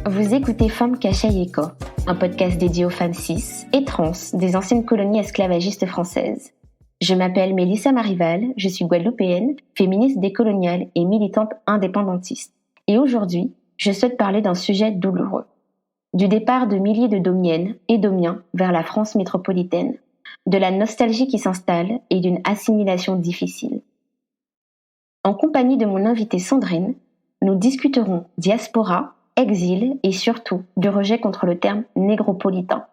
Vous écoutez Femmes Cachayeko, un podcast dédié aux femmes cis et trans des anciennes colonies esclavagistes françaises. Je m'appelle Mélissa Marival, je suis guadeloupéenne, féministe décoloniale et militante indépendantiste. Et aujourd'hui, je souhaite parler d'un sujet douloureux. Du départ de milliers de Domiennes et Domiens vers la France métropolitaine, de la nostalgie qui s'installe et d'une assimilation difficile. En compagnie de mon invitée Sandrine, nous discuterons diaspora, exil et surtout du rejet contre le terme négropolitain.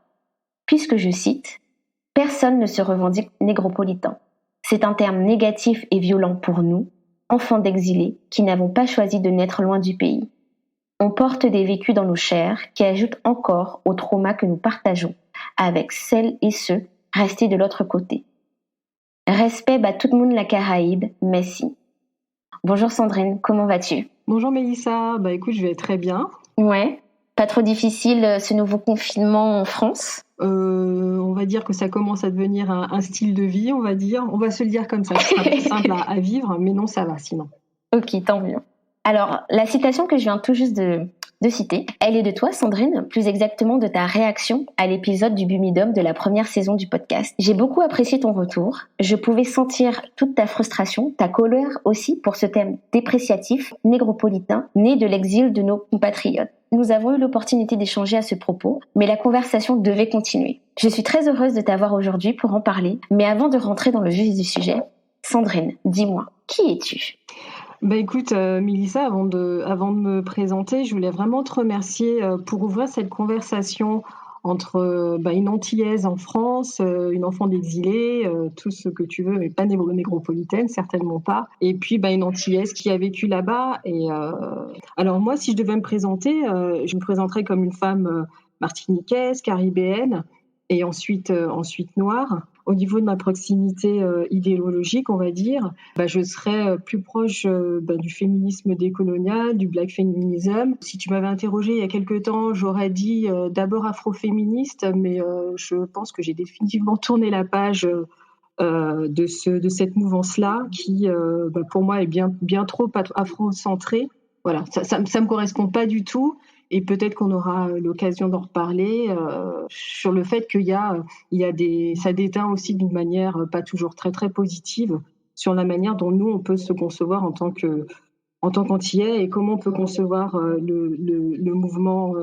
Puisque je cite, « Personne ne se revendique négropolitain. C'est un terme négatif et violent pour nous, enfants d'exilés qui n'avons pas choisi de naître loin du pays. On porte des vécus dans nos chairs qui ajoutent encore au trauma que nous partageons avec celles et ceux restés de l'autre côté. Respect à tout le monde la Caraïbe, merci. » Bonjour Sandrine, comment vas-tu ? Bonjour Mélissa, écoute, je vais très bien. Ouais, pas trop difficile ce nouveau confinement en France ? On va dire que ça commence à devenir un style de vie, on va dire. On va se le dire comme ça, ce sera plus simple à vivre, mais non, ça va sinon. Ok, tant mieux. Alors, la citation que je viens tout juste de citer, elle est de toi, Sandrine, plus exactement de ta réaction à l'épisode du Bumidum de la première saison du podcast. J'ai beaucoup apprécié ton retour. Je pouvais sentir toute ta frustration, ta colère aussi pour ce thème dépréciatif, négropolitain, né de l'exil de nos compatriotes. Nous avons eu l'opportunité d'échanger à ce propos, mais la conversation devait continuer. Je suis très heureuse de t'avoir aujourd'hui pour en parler, mais avant de rentrer dans le vif du sujet, Sandrine, dis-moi, qui es-tu ? Écoute, Mélissa, avant de me présenter, je voulais vraiment te remercier pour ouvrir cette conversation entre une Antillaise en France, une enfant d'exilé, tout ce que tu veux, mais pas négropolitaine, certainement pas, et puis une Antillaise qui a vécu là-bas. Et alors moi, si je devais me présenter, je me présenterais comme une femme martiniquaise, caribéenne, et ensuite noire. Au niveau de ma proximité idéologique, on va dire, je serais plus proche du féminisme décolonial, du black feminism. Si tu m'avais interrogée il y a quelque temps, j'aurais dit d'abord afroféministe, mais je pense que j'ai définitivement tourné la page de cette mouvance-là, qui pour moi est bien trop afrocentrée. Voilà, ça me correspond pas du tout. Et peut-être qu'on aura l'occasion d'en reparler sur le fait qu'il y a ça déteint aussi d'une manière pas toujours très très positive sur la manière dont nous on peut se concevoir en tant qu'Antillais et comment on peut concevoir le mouvement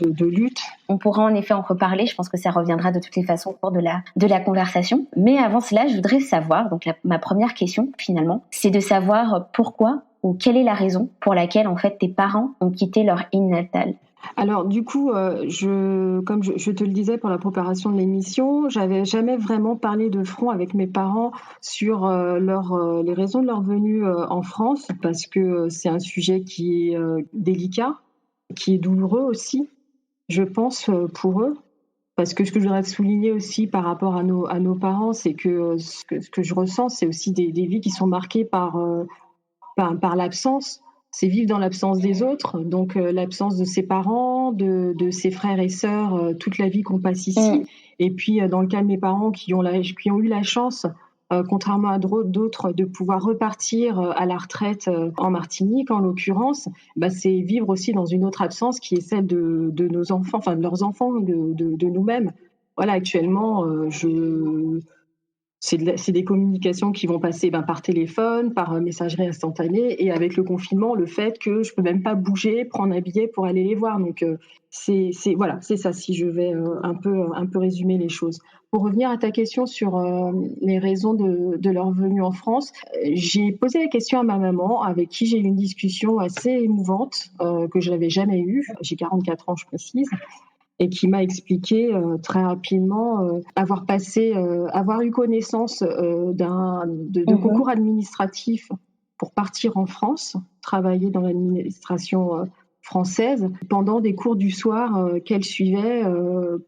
de lutte. On pourra en effet en reparler, je pense que ça reviendra de toutes les façons au cours de la conversation. Mais avant cela, je voudrais savoir, donc ma première question finalement, c'est de savoir pourquoi ou quelle est la raison pour laquelle en fait tes parents ont quitté leur île natale. Alors du coup, comme je te le disais pour la préparation de l'émission, j'avais jamais vraiment parlé de front avec mes parents sur les raisons de leur venue en France, parce que c'est un sujet qui est délicat, qui est douloureux aussi, je pense, pour eux. Parce que ce que je voudrais souligner aussi par rapport à nos parents, c'est que ce que je ressens, c'est aussi des vies qui sont marquées par l'absence. C'est vivre dans l'absence des autres, donc l'absence de ses parents, de ses frères et sœurs, toute la vie qu'on passe ici. Et puis dans le cas de mes parents qui ont eu la chance, contrairement à d'autres, de pouvoir repartir à la retraite en Martinique en l'occurrence, c'est vivre aussi dans une autre absence qui est celle de nos enfants, enfin de leurs enfants, de nous-mêmes. Voilà, actuellement, c'est des communications qui vont passer par téléphone, par messagerie instantanée, et avec le confinement, le fait que je peux même pas bouger, prendre un billet pour aller les voir. Donc c'est ça, si je vais un peu résumer les choses. Pour revenir à ta question sur les raisons de leur venue en France, j'ai posé la question à ma maman, avec qui j'ai eu une discussion assez émouvante que je n'avais jamais eue. J'ai 44 ans, je précise. Et qui m'a expliqué très rapidement avoir eu connaissance de concours administratifs pour partir en France, travailler dans l'administration française, pendant des cours du soir qu'elle suivait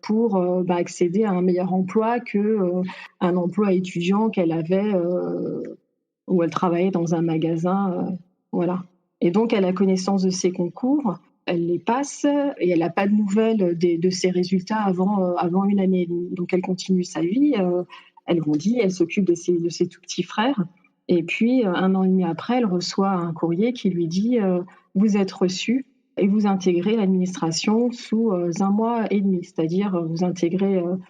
pour accéder à un meilleur emploi qu'un emploi étudiant qu'elle avait où elle travaillait dans un magasin. Voilà. Et donc, elle a connaissance de ces concours. Elle les passe et elle n'a pas de nouvelles de ses résultats avant une année. Donc, elle continue sa vie, elle grandit, elle s'occupe de ses tout petits frères. Et puis, 1 an et demi après, elle reçoit un courrier qui lui dit « Vous êtes reçu, et vous intégrez l'administration sous 1 mois et demi. C'est-à-dire,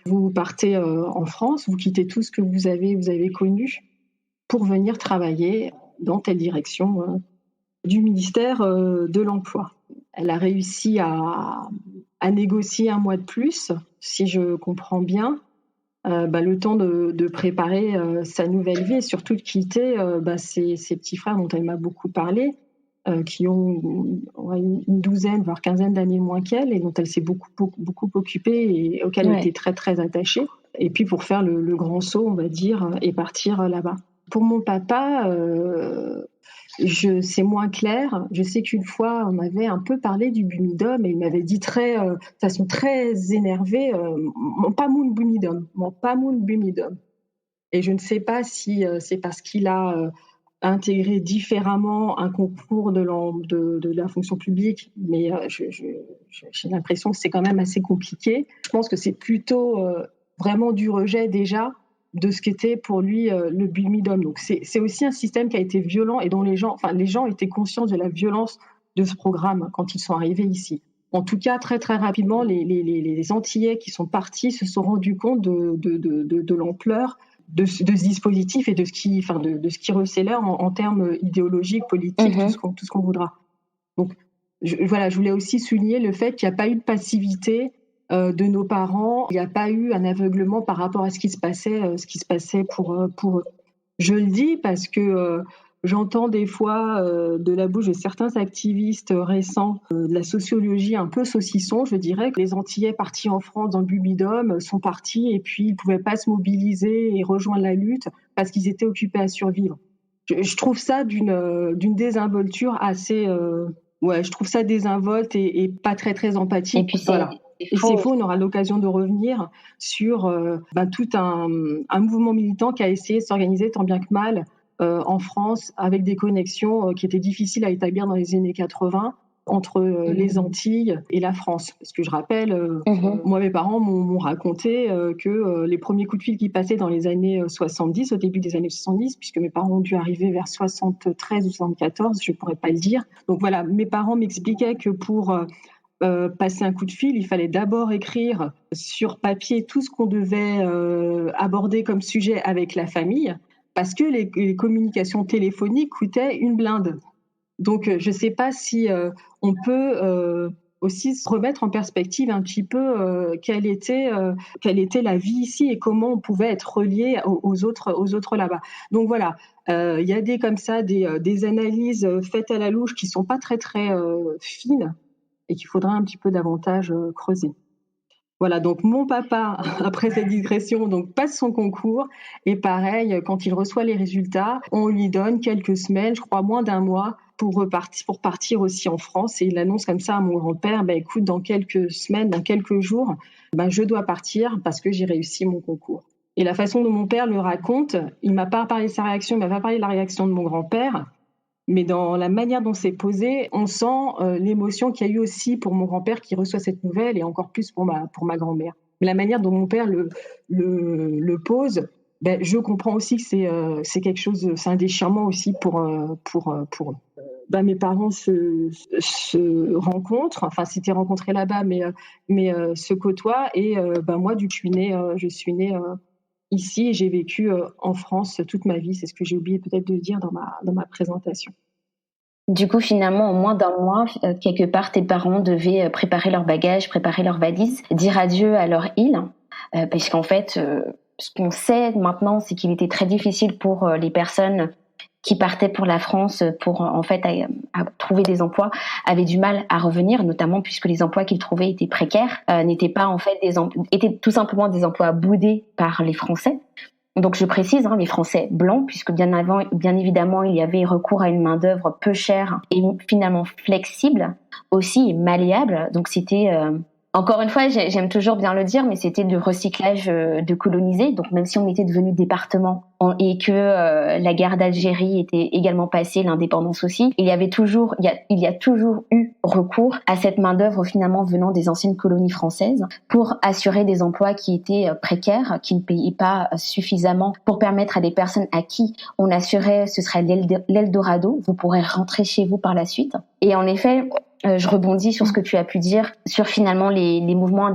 vous partez en France, vous quittez tout ce que vous avez connu pour venir travailler dans telle direction du ministère de l'Emploi. Elle a réussi à négocier 1 mois de plus, si je comprends bien, le temps de préparer sa nouvelle vie et surtout de quitter ses petits frères dont elle m'a beaucoup parlé, qui ont une douzaine, voire quinzaine d'années moins qu'elle et dont elle s'est beaucoup occupée et auxquels elle était très, très attachée. Et puis pour faire le grand saut, on va dire, et partir là-bas. Pour mon papa, c'est moins clair. Je sais qu'une fois, on m'avait un peu parlé du Bumidum et il m'avait dit de façon très énervée, mon pas moun Bumidum. Et je ne sais pas si c'est parce qu'il a intégré différemment un concours de la fonction publique, mais j'ai l'impression que c'est quand même assez compliqué. Je pense que c'est plutôt vraiment du rejet déjà de ce qu'était pour lui le Bumidum. Donc c'est aussi un système qui a été violent et dont les gens étaient conscients de la violence de ce programme quand ils sont arrivés ici. En tout cas, très très rapidement, les Antillais qui sont partis se sont rendus compte de l'ampleur de ce dispositif et de ce qui recélait en termes idéologiques, politiques, tout ce qu'on voudra. Donc je voulais aussi souligner le fait qu'il n'y a pas eu de passivité de nos parents, il n'y a pas eu un aveuglement par rapport à ce qui se passait pour eux. Je le dis parce que j'entends des fois de la bouche de certains activistes récents de la sociologie un peu saucisson, je dirais que les Antillais partis en France dans le Bumidum sont partis et puis ils ne pouvaient pas se mobiliser et rejoindre la lutte parce qu'ils étaient occupés à survivre. Je trouve ça d'une désinvolture assez... je trouve ça désinvolte et pas très très empathique. Et puis c'est faux, on aura l'occasion de revenir sur tout un mouvement militant qui a essayé de s'organiser tant bien que mal en France avec des connexions qui étaient difficiles à établir dans les années 80 entre les Antilles et la France. Parce que je rappelle, moi mes parents m'ont raconté que les premiers coups de fil qui passaient dans les années 70, au début des années 70, puisque mes parents ont dû arriver vers 73 ou 74, je ne pourrais pas le dire. Donc voilà, mes parents m'expliquaient que pour... passer un coup de fil, il fallait d'abord écrire sur papier tout ce qu'on devait aborder comme sujet avec la famille, parce que les communications téléphoniques coûtaient une blinde. Donc, je ne sais pas si on peut aussi se remettre en perspective un petit peu quelle était la vie ici et comment on pouvait être relié aux autres là-bas. Donc voilà, il y a des analyses faites à la louche qui ne sont pas très très fines et qu'il faudra un petit peu davantage creuser. Voilà, donc mon papa, après cette digression, donc passe son concours et pareil, quand il reçoit les résultats, on lui donne quelques semaines, je crois moins d'1 mois, pour partir aussi en France. Et il annonce comme ça à mon grand-père, écoute, dans quelques semaines, dans quelques jours, je dois partir parce que j'ai réussi mon concours. Et la façon dont mon père le raconte, il m'a pas parlé de sa réaction, il m'a pas parlé de la réaction de mon grand-père. Mais dans la manière dont c'est posé, on sent l'émotion qu'il y a eu aussi pour mon grand-père qui reçoit cette nouvelle et encore plus pour ma grand-mère. Mais la manière dont mon père le pose, je comprends aussi que c'est quelque chose, c'est un déchirement aussi pour eux. Mes parents se rencontrent, enfin s'étaient rencontrés là-bas, mais se côtoient et moi, du coup, je suis née ici, j'ai vécu en France toute ma vie. C'est ce que j'ai oublié peut-être de dire dans ma présentation. Du coup, finalement, en moins d'1 mois, quelque part, tes parents devaient préparer leurs bagages, préparer leurs valises, dire adieu à leur île, parce qu'en fait, ce qu'on sait maintenant, c'est qu'il était très difficile pour les personnes qui partaient pour la France pour en fait à trouver des emplois, avaient du mal à revenir, notamment puisque les emplois qu'ils trouvaient étaient précaires, n'étaient pas en fait étaient tout simplement des emplois boudés par les Français. Donc je précise, les Français blancs, puisque bien évidemment, il y avait recours à une main-d'œuvre peu chère et finalement flexible, aussi malléable. Donc c'était encore une fois, j'aime toujours bien le dire, mais c'était du recyclage de colonisés. Donc même si on était devenu département et que la guerre d'Algérie était également passée, l'indépendance aussi, il y a toujours eu recours à cette main-d'œuvre finalement venant des anciennes colonies françaises pour assurer des emplois qui étaient précaires, qui ne payaient pas suffisamment pour permettre à des personnes à qui on assurait ce serait l'Eldorado, vous pourrez rentrer chez vous par la suite. Et en effet, je rebondis sur ce que tu as pu dire sur finalement les mouvements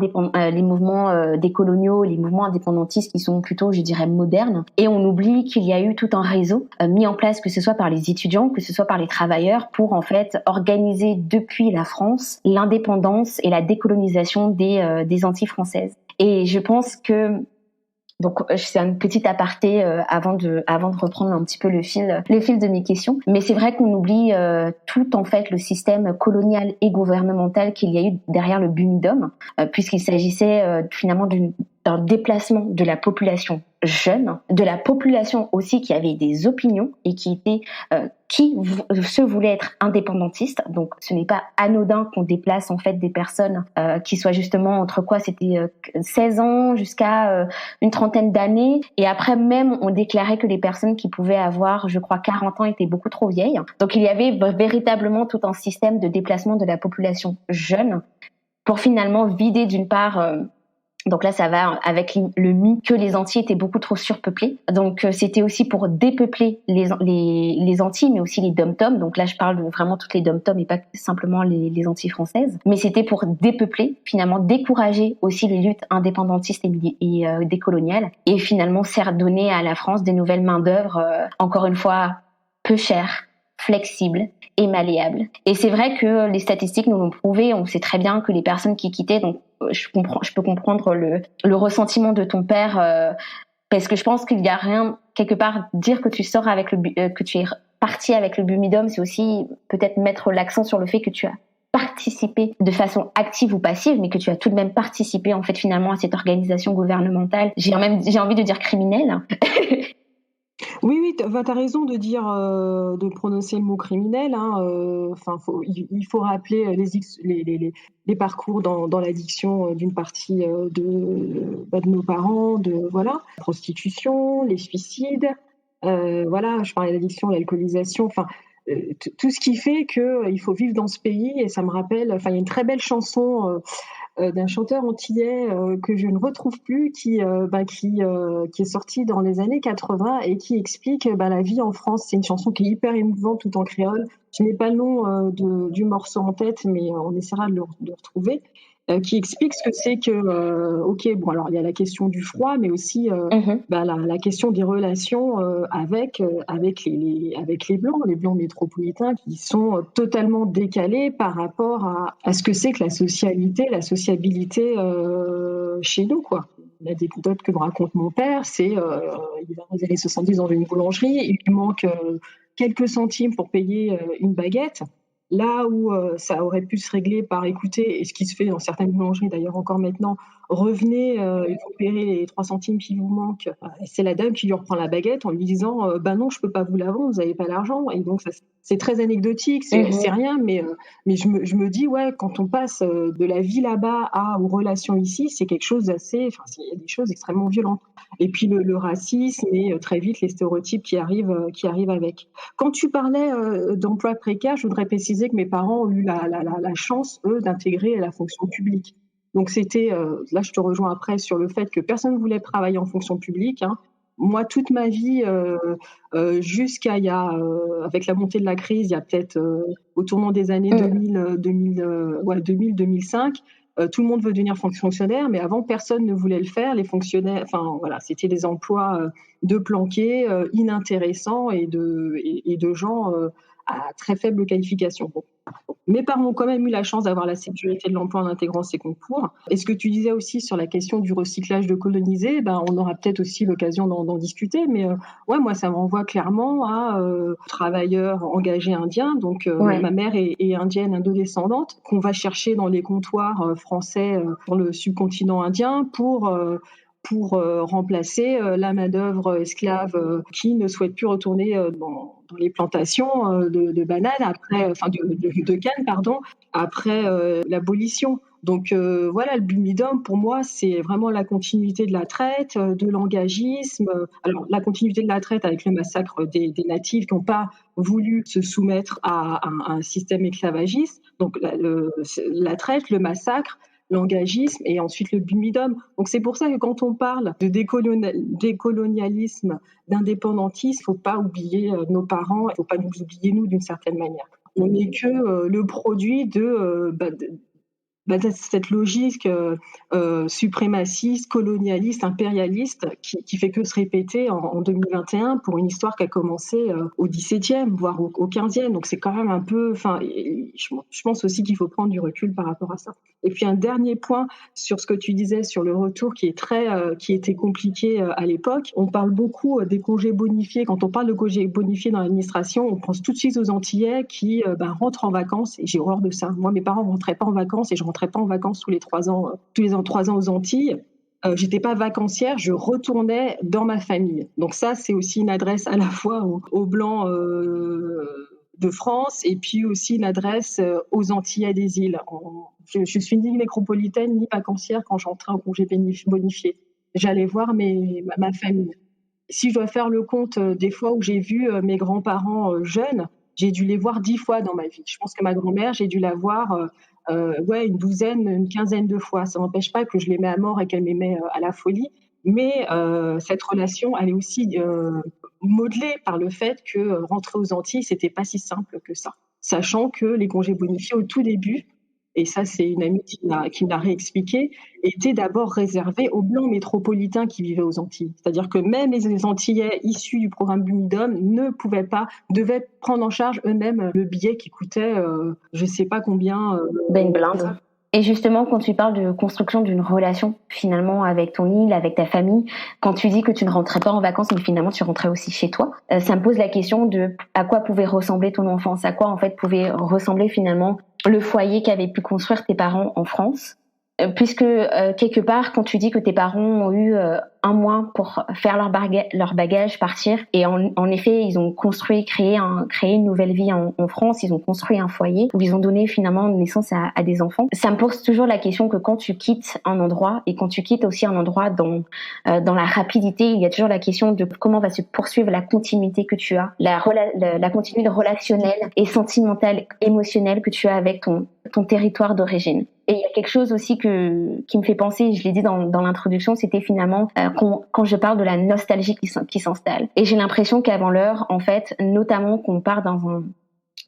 décoloniaux, les mouvements indépendantistes qui sont plutôt, je dirais, modernes. Et on oublie qu'il y a eu tout un réseau mis en place, que ce soit par les étudiants, que ce soit par les travailleurs, pour en fait organiser depuis la France l'indépendance et la décolonisation des Antilles françaises. Et je pense que donc c'est un petit aparté avant de reprendre un petit peu le fil de mes questions, mais c'est vrai qu'on oublie tout en fait le système colonial et gouvernemental qu'il y a eu derrière le Bumidum, puisqu'il s'agissait finalement d'un déplacement de la population jeune, de la population aussi qui avait des opinions et qui se voulaient être indépendantistes. Donc ce n'est pas anodin qu'on déplace en fait des personnes qui soient justement entre 16 ans jusqu'à une trentaine d'années, et après même on déclarait que les personnes qui pouvaient avoir, je crois, 40 ans étaient beaucoup trop vieilles. Donc il y avait véritablement tout un système de déplacement de la population jeune pour finalement vider d'une part donc là, ça va avec le mythe que les Antilles étaient beaucoup trop surpeuplées. Donc, c'était aussi pour dépeupler les Antilles, mais aussi les dom-toms. Donc là, je parle de vraiment toutes les dom-toms et pas simplement les Antilles françaises. Mais c'était pour dépeupler, finalement, décourager aussi les luttes indépendantistes et décoloniales. Et finalement, donner à la France des nouvelles main-d'œuvre, encore une fois, peu chères, flexibles et malléables. Et c'est vrai que les statistiques nous l'ont prouvé. On sait très bien que les personnes qui quittaient, donc je peux comprendre le ressentiment de ton père, parce que je pense qu'il y a rien quelque part, dire que tu sors avec que tu es parti avec le Bumidum, c'est aussi peut-être mettre l'accent sur le fait que tu as participé de façon active ou passive, mais que tu as tout de même participé en fait finalement à cette organisation gouvernementale. J'ai envie de dire criminelle. Oui, t'as raison de dire, de prononcer le mot criminel, hein. Il faut rappeler les parcours dans l'addiction d'une partie de nos parents, voilà, la prostitution, les suicides, voilà, je parlais d'addiction, l'alcoolisation, tout ce qui fait qu'il faut vivre dans ce pays. Et ça me rappelle, il y a une très belle chanson d'un chanteur antillais que je ne retrouve plus, qui est sorti dans les années 80 et qui explique la vie en France. C'est une chanson qui est hyper émouvante, tout en créole. Je n'ai pas le nom du morceau en tête, mais on essaiera de le retrouver. Qui explique ce que c'est que, alors il y a la question du froid, mais aussi la question des relations avec les blancs métropolitains, qui sont totalement décalés par rapport à ce que c'est que la sociabilité chez nous, quoi. L'anecdote que me raconte mon père, c'est il est dans les années 70 dans une boulangerie, il lui manque quelques centimes pour payer une baguette. Là où ça aurait pu se régler par écouter, et ce qui se fait dans certaines boulangeries d'ailleurs encore maintenant, revenez, il faut payer les 3 centimes qui vous manquent. C'est la dame qui lui reprend la baguette en lui disant non, je peux pas vous la vendre, vous n'avez pas l'argent. Et donc c'est très anecdotique, c'est rien, mais je me dis, ouais, quand on passe de la vie là-bas aux relations ici, c'est quelque chose d'assez, il y a des choses extrêmement violentes. Et puis le racisme et très vite les stéréotypes qui arrivent avec. Quand tu parlais d'emploi précaire, je voudrais préciser que mes parents ont eu la chance, eux, d'intégrer la fonction publique. Donc c'était, là je te rejoins après sur le fait que personne ne voulait travailler en fonction publique, hein. Moi, toute ma vie, jusqu'à avec la montée de la crise, il y a peut-être au tournant des années 2000-2005, tout le monde veut devenir fonctionnaire, mais avant, personne ne voulait le faire. Les fonctionnaires, c'était des emplois de planqués, inintéressants et de gens à très faible qualification. Bon. Mes parents ont quand même eu la chance d'avoir la sécurité de l'emploi en intégrant ces concours. Et ce que tu disais aussi sur la question du recyclage de colonisés, on aura peut-être aussi l'occasion d'en discuter. Mais moi, ça me renvoie clairement à travailleurs engagés indiens. Donc, ma mère est indienne, indo-descendante, qu'on va chercher dans les comptoirs français sur le subcontinent indien pour remplacer la main-d'œuvre esclave qui ne souhaite plus retourner dans les plantations de bananes de canne, pardon, après l'abolition. Donc le Bumidum, pour moi, c'est vraiment la continuité de la traite, de l'engagisme. Alors, la continuité de la traite avec le massacre des natifs qui n'ont pas voulu se soumettre à un système esclavagiste. Donc, la traite, le massacre, l'engagisme et ensuite le Bumidum. Donc c'est pour ça que quand on parle de décolonialisme, d'indépendantisme, il ne faut pas oublier nos parents, il ne faut pas nous oublier nous d'une certaine manière. On n'est que le produit de cette logique suprémaciste, colonialiste, impérialiste qui fait que se répéter en 2021 pour une histoire qui a commencé au XVIIe, voire au XVe. Donc c'est quand même un peu. Enfin, je pense aussi qu'il faut prendre du recul par rapport à ça. Et puis un dernier point sur ce que tu disais sur le retour qui était compliqué à l'époque. On parle beaucoup des congés bonifiés. Quand on parle de congés bonifiés dans l'administration, on pense tout de suite aux Antillais qui rentrent en vacances. Et j'ai horreur de ça. Moi, mes parents rentraient pas en vacances et je rentrais pas en vacances tous les 3 ans aux Antilles. J'étais pas vacancière, je retournais dans ma famille. Donc ça, c'est aussi une adresse à la fois aux Blancs de France et puis aussi une adresse aux Antillais des îles. Je suis ni métropolitaine ni vacancière quand j'entrais en congé bonifié. J'allais voir ma famille. Si je dois faire le compte des fois où j'ai vu mes grands-parents jeunes, j'ai dû les voir 10 fois dans ma vie. Je pense que ma grand-mère, j'ai dû la voir une douzaine, une quinzaine de fois. Ça n'empêche pas que je l'aimais à mort et qu'elle m'aimait à la folie. Mais cette relation, elle est aussi modelée par le fait que rentrer aux Antilles, c'était pas si simple que ça. Sachant que les congés bonifiés au tout début, et ça c'est une amie qui me l'a réexpliqué, étaient d'abord réservés aux Blancs métropolitains qui vivaient aux Antilles. C'est-à-dire que même les Antillais issus du programme Bumidum devaient prendre en charge eux-mêmes le billet qui coûtait je ne sais pas combien. Une blinde. Et justement, quand tu parles de construction d'une relation finalement avec ton île, avec ta famille, quand tu dis que tu ne rentrais pas en vacances, mais finalement tu rentrais aussi chez toi, ça me pose la question de à quoi pouvait ressembler ton enfance, à quoi en fait pouvait ressembler finalement le foyer qu'avaient pu construire tes parents en France. Puisque quelque part, quand tu dis que tes parents ont eu un mois pour faire leur bagage, partir, et en effet, ils ont créé une nouvelle vie en France, ils ont construit un foyer où ils ont donné finalement naissance à des enfants. Ça me pose toujours la question que quand tu quittes un endroit, et quand tu quittes aussi un endroit dans la rapidité, il y a toujours la question de comment va se poursuivre la continuité que tu as, la continuité relationnelle et sentimentale, émotionnelle que tu as avec ton territoire d'origine. Et il y a quelque chose aussi qui me fait penser, je l'ai dit dans l'introduction, c'était finalement quand je parle de la nostalgie qui s'installe. Et j'ai l'impression qu'avant l'heure, en fait, notamment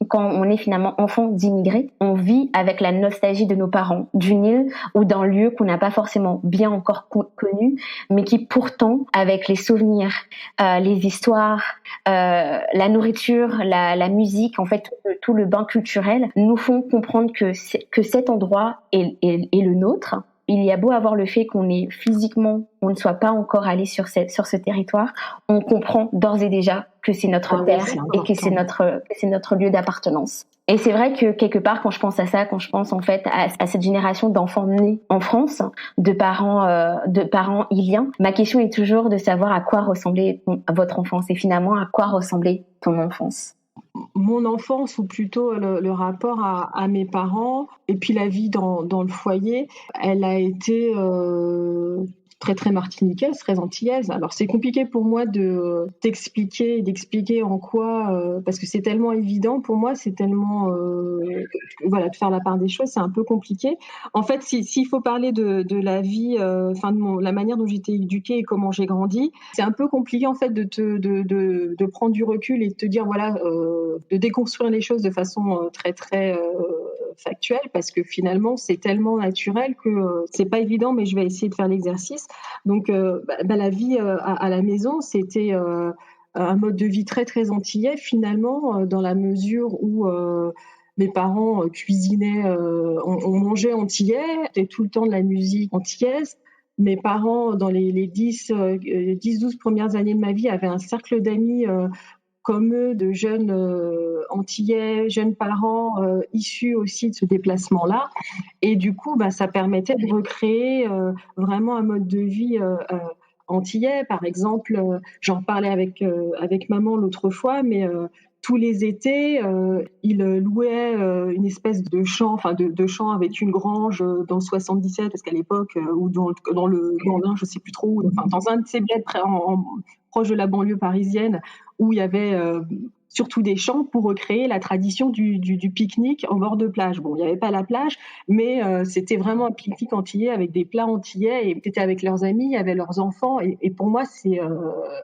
quand on est finalement enfant d'immigrés, on vit avec la nostalgie de nos parents, d'une île ou d'un lieu qu'on n'a pas forcément bien encore connu, mais qui pourtant, avec les souvenirs, les histoires, la nourriture, la musique, en fait, tout le bain culturel, nous font comprendre que cet endroit est le nôtre. Il y a beau avoir le fait qu'on est physiquement, on ne soit pas encore allé sur ce territoire, on comprend d'ores et déjà que c'est notre terre et que c'est notre lieu d'appartenance. Et c'est vrai que quelque part, quand je pense à ça, quand je pense en fait à cette génération d'enfants nés en France, de parents iliens, ma question est toujours de savoir à quoi ressemblait votre enfance et finalement à quoi ressemblait ton enfance. Mon enfance, ou plutôt le rapport à mes parents, et puis la vie dans le foyer, elle a été très très martiniquaise, très antillaise. Alors c'est compliqué pour moi d'expliquer en quoi, parce que c'est tellement évident pour moi, c'est tellement de faire la part des choses, c'est un peu compliqué. En fait, s'il faut parler de la vie, la manière dont j'ai été éduquée et comment j'ai grandi, c'est un peu compliqué en fait de prendre du recul et de te dire de déconstruire les choses de façon très très factuelle, parce que finalement c'est tellement naturel que c'est pas évident, mais je vais essayer de faire l'exercice. Donc la vie à la maison, c'était un mode de vie très très antillais finalement, dans la mesure où mes parents cuisinaient, on mangeait antillais, c'était tout le temps de la musique antillaise. Mes parents, dans les 10-12 premières années de ma vie, avaient un cercle d'amis comme eux, de jeunes antillais, jeunes parents issus aussi de ce déplacement-là. Et du coup, ça permettait de recréer vraiment un mode de vie antillais. Par exemple, j'en parlais avec maman l'autre fois, mais tous les étés, il louait une espèce de champ, de champ avec une grange dans le 77, parce qu'à l'époque, ou dans le Gandin, je ne sais plus trop, dans un de ces bleds proche de la banlieue parisienne, où il y avait surtout des champs pour recréer la tradition du pique-nique en bord de plage. Bon, il n'y avait pas la plage, mais c'était vraiment un pique-nique antillais avec des plats antillais, et c'était avec leurs amis, il y avait leurs enfants, et pour moi, c'est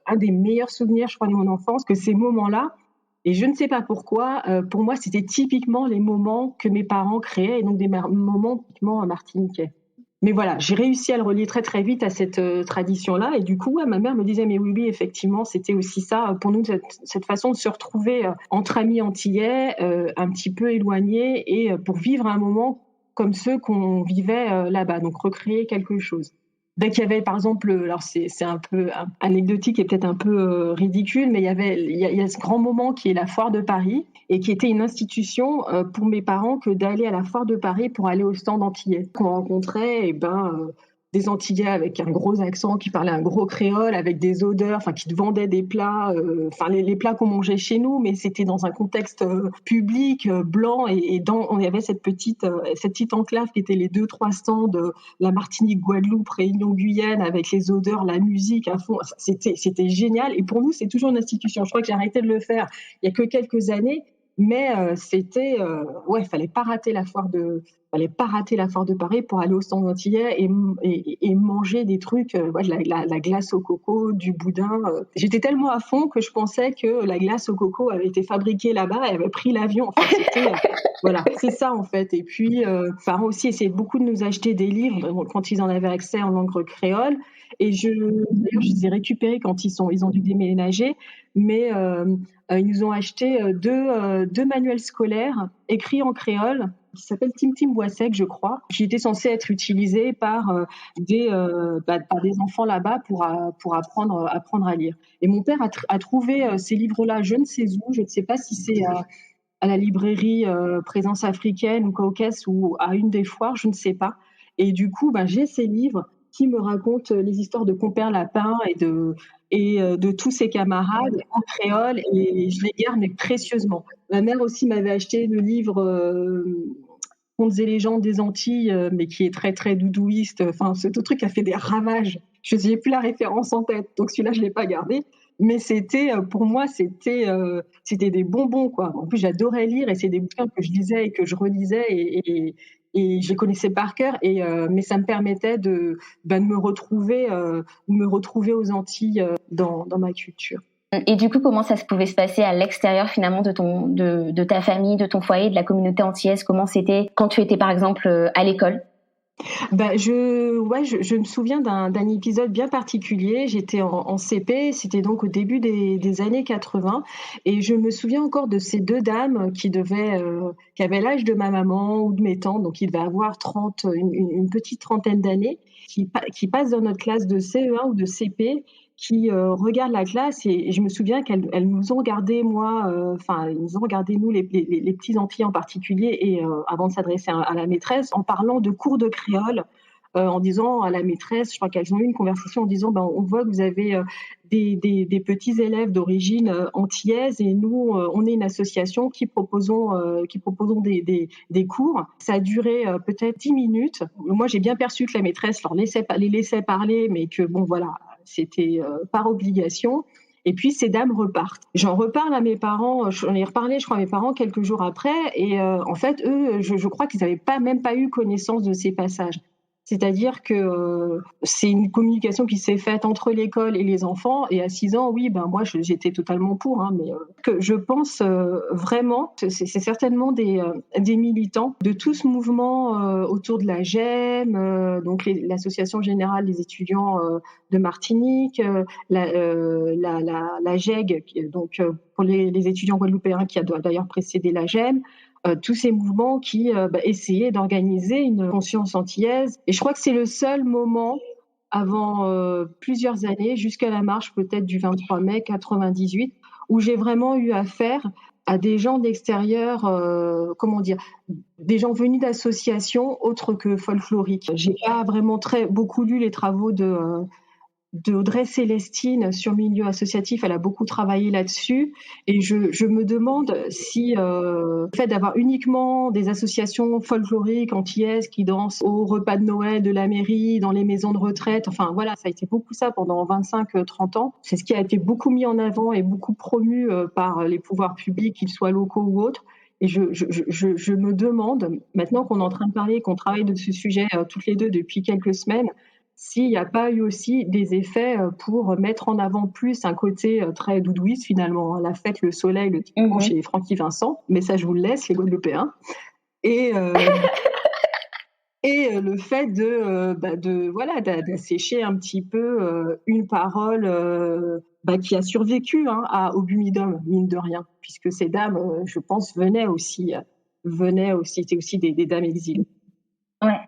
un des meilleurs souvenirs, je crois, de mon enfance, que ces moments-là, Et je ne sais pas pourquoi, pour moi, c'était typiquement les moments que mes parents créaient et donc des moments typiquement martiniquais. Mais voilà, j'ai réussi à le relier très, très vite à cette, tradition-là et du coup, ouais, ma mère me disait: «Mais oui, oui, effectivement, c'était aussi ça, pour nous, cette façon de se retrouver, entre amis antillais, un petit peu éloignés et pour vivre un moment comme ceux qu'on vivait, là-bas», donc recréer quelque chose. Dès qu'il y avait, par exemple, alors c'est un peu anecdotique et peut-être un peu, ridicule, mais il y a ce grand moment qui est la foire de Paris et qui était une institution, pour mes parents que d'aller à la foire de Paris pour aller au stand antillais. Qu'on rencontrait des Antillais avec un gros accent, qui parlaient un gros créole, avec des odeurs, enfin qui te vendaient des plats, enfin les plats qu'on mangeait chez nous, mais c'était dans un contexte, public, blanc et dans on y avait cette petite enclave qui était les 2-3 stands, la Martinique, Guadeloupe, Réunion, Guyane, avec les odeurs, la musique à fond. C'était génial. Et pour nous, c'est toujours une institution. Je crois que j'ai arrêté de le faire il y a que quelques années, mais c'était ouais, fallait pas rater la foire de Paris pour aller au stand antillais et manger des trucs, ouais, la glace au coco, du boudin. J'étais tellement à fond que je pensais que la glace au coco avait été fabriquée là-bas et avait pris l'avion. Enfin, c'était voilà, c'est ça en fait. Et puis, parents aussi essayaient beaucoup de nous acheter des livres quand ils en avaient accès en langue créole. Et d'ailleurs, je les ai récupérés quand ils ont dû déménager, mais ils nous ont acheté deux manuels scolaires écrits en créole qui s'appellent Tim Tim Boissec, je crois, qui étaient censés être utilisés par par des enfants là-bas pour apprendre à lire. Et mon père a trouvé ces livres-là, je ne sais où, je ne sais pas si c'est à la librairie Présence africaine ou Caucase ou à une des foires, je ne sais pas. Et du coup, j'ai ces livres qui me racontent les histoires de Compère Lapin et de tous ses camarades en créole et je les garde mais précieusement. Ma mère aussi m'avait acheté le livre Contes et légendes des Antilles, mais qui est très très doudouiste. Enfin, ce truc qui a fait des ravages. Je n'ai plus la référence en tête, donc celui-là je l'ai pas gardé. Mais c'était pour moi c'était des bonbons quoi. En plus j'adorais lire et c'est des bouquins que je lisais et que je relisais et je les connaissais par cœur mais ça me permettait de me retrouver aux Antilles dans ma culture. Et du coup, comment ça se pouvait se passer à l'extérieur finalement de ta famille, de ton foyer, de la communauté antillaise? Comment c'était quand tu étais par exemple à l'école? Je me souviens d'un épisode bien particulier. J'étais en CP, c'était donc au début des années 80 et je me souviens encore de ces 2 dames qui avaient l'âge de ma maman ou de mes tantes, donc ils devaient avoir 30, une petite trentaine d'années, qui passent dans notre classe de CE1 ou de CP, qui, regardent la classe et je me souviens qu'elles nous ont regardé moi, enfin, ils nous ont regardé nous les petits Antillais en particulier et avant de s'adresser à la maîtresse, en parlant de cours de créole, en disant à la maîtresse, je crois qu'elles ont eu une conversation en disant: On voit que vous avez, des petits élèves d'origine, antillaise et nous, on est une association qui proposons des cours». Ça a duré, peut-être 10 minutes. Moi, j'ai bien perçu que la maîtresse les laissait parler, mais que bon, voilà, c'était par obligation. Et puis ces dames repartent. J'en reparle à mes parents, j'en ai reparlé, je crois, à mes parents quelques jours après. Et en fait, eux, je crois qu'ils n'avaient même pas eu connaissance de ces passages. C'est-à-dire que c'est une communication qui s'est faite entre l'école et les enfants. Et à 6 ans, oui, moi, j'étais totalement pour. Hein, mais que je pense vraiment, c'est certainement des militants de tout ce mouvement autour de la GEM, donc l'Association générale des étudiants de Martinique, la GEG, donc pour les étudiants guadeloupéens, qui a d'ailleurs précédé la GEM. Tous ces mouvements qui essayaient d'organiser une conscience antillaise. Et je crois que c'est le seul moment avant plusieurs années, jusqu'à la marche peut-être du 23 mai 98, où j'ai vraiment eu affaire à des gens d'extérieur, comment dire, des gens venus d'associations autres que folkloriques. J'ai pas vraiment beaucoup lu les travaux d'Audrey Célestine sur le milieu associatif. Elle a beaucoup travaillé là-dessus et je me demande si le fait d'avoir uniquement des associations folkloriques antillaises qui dansent au repas de Noël de la mairie, dans les maisons de retraite, enfin voilà, ça a été beaucoup ça pendant 25-30 ans. C'est ce qui a été beaucoup mis en avant et beaucoup promu par les pouvoirs publics, qu'ils soient locaux ou autres. Et je me demande, maintenant qu'on est en train de parler, qu'on travaille de ce sujet toutes les deux depuis quelques semaines, s'il n'y a pas eu aussi des effets pour mettre en avant plus un côté très doudouiste finalement, la fête, le soleil, le dimanche et Francky Vincent, mais ça je vous le laisse les Guadeloupéens. Et le fait d'assécher un petit peu une parole qui a survécu au Bumidum, mine de rien, puisque ces dames, je pense, venaient aussi, étaient aussi des dames exilées. Ouais.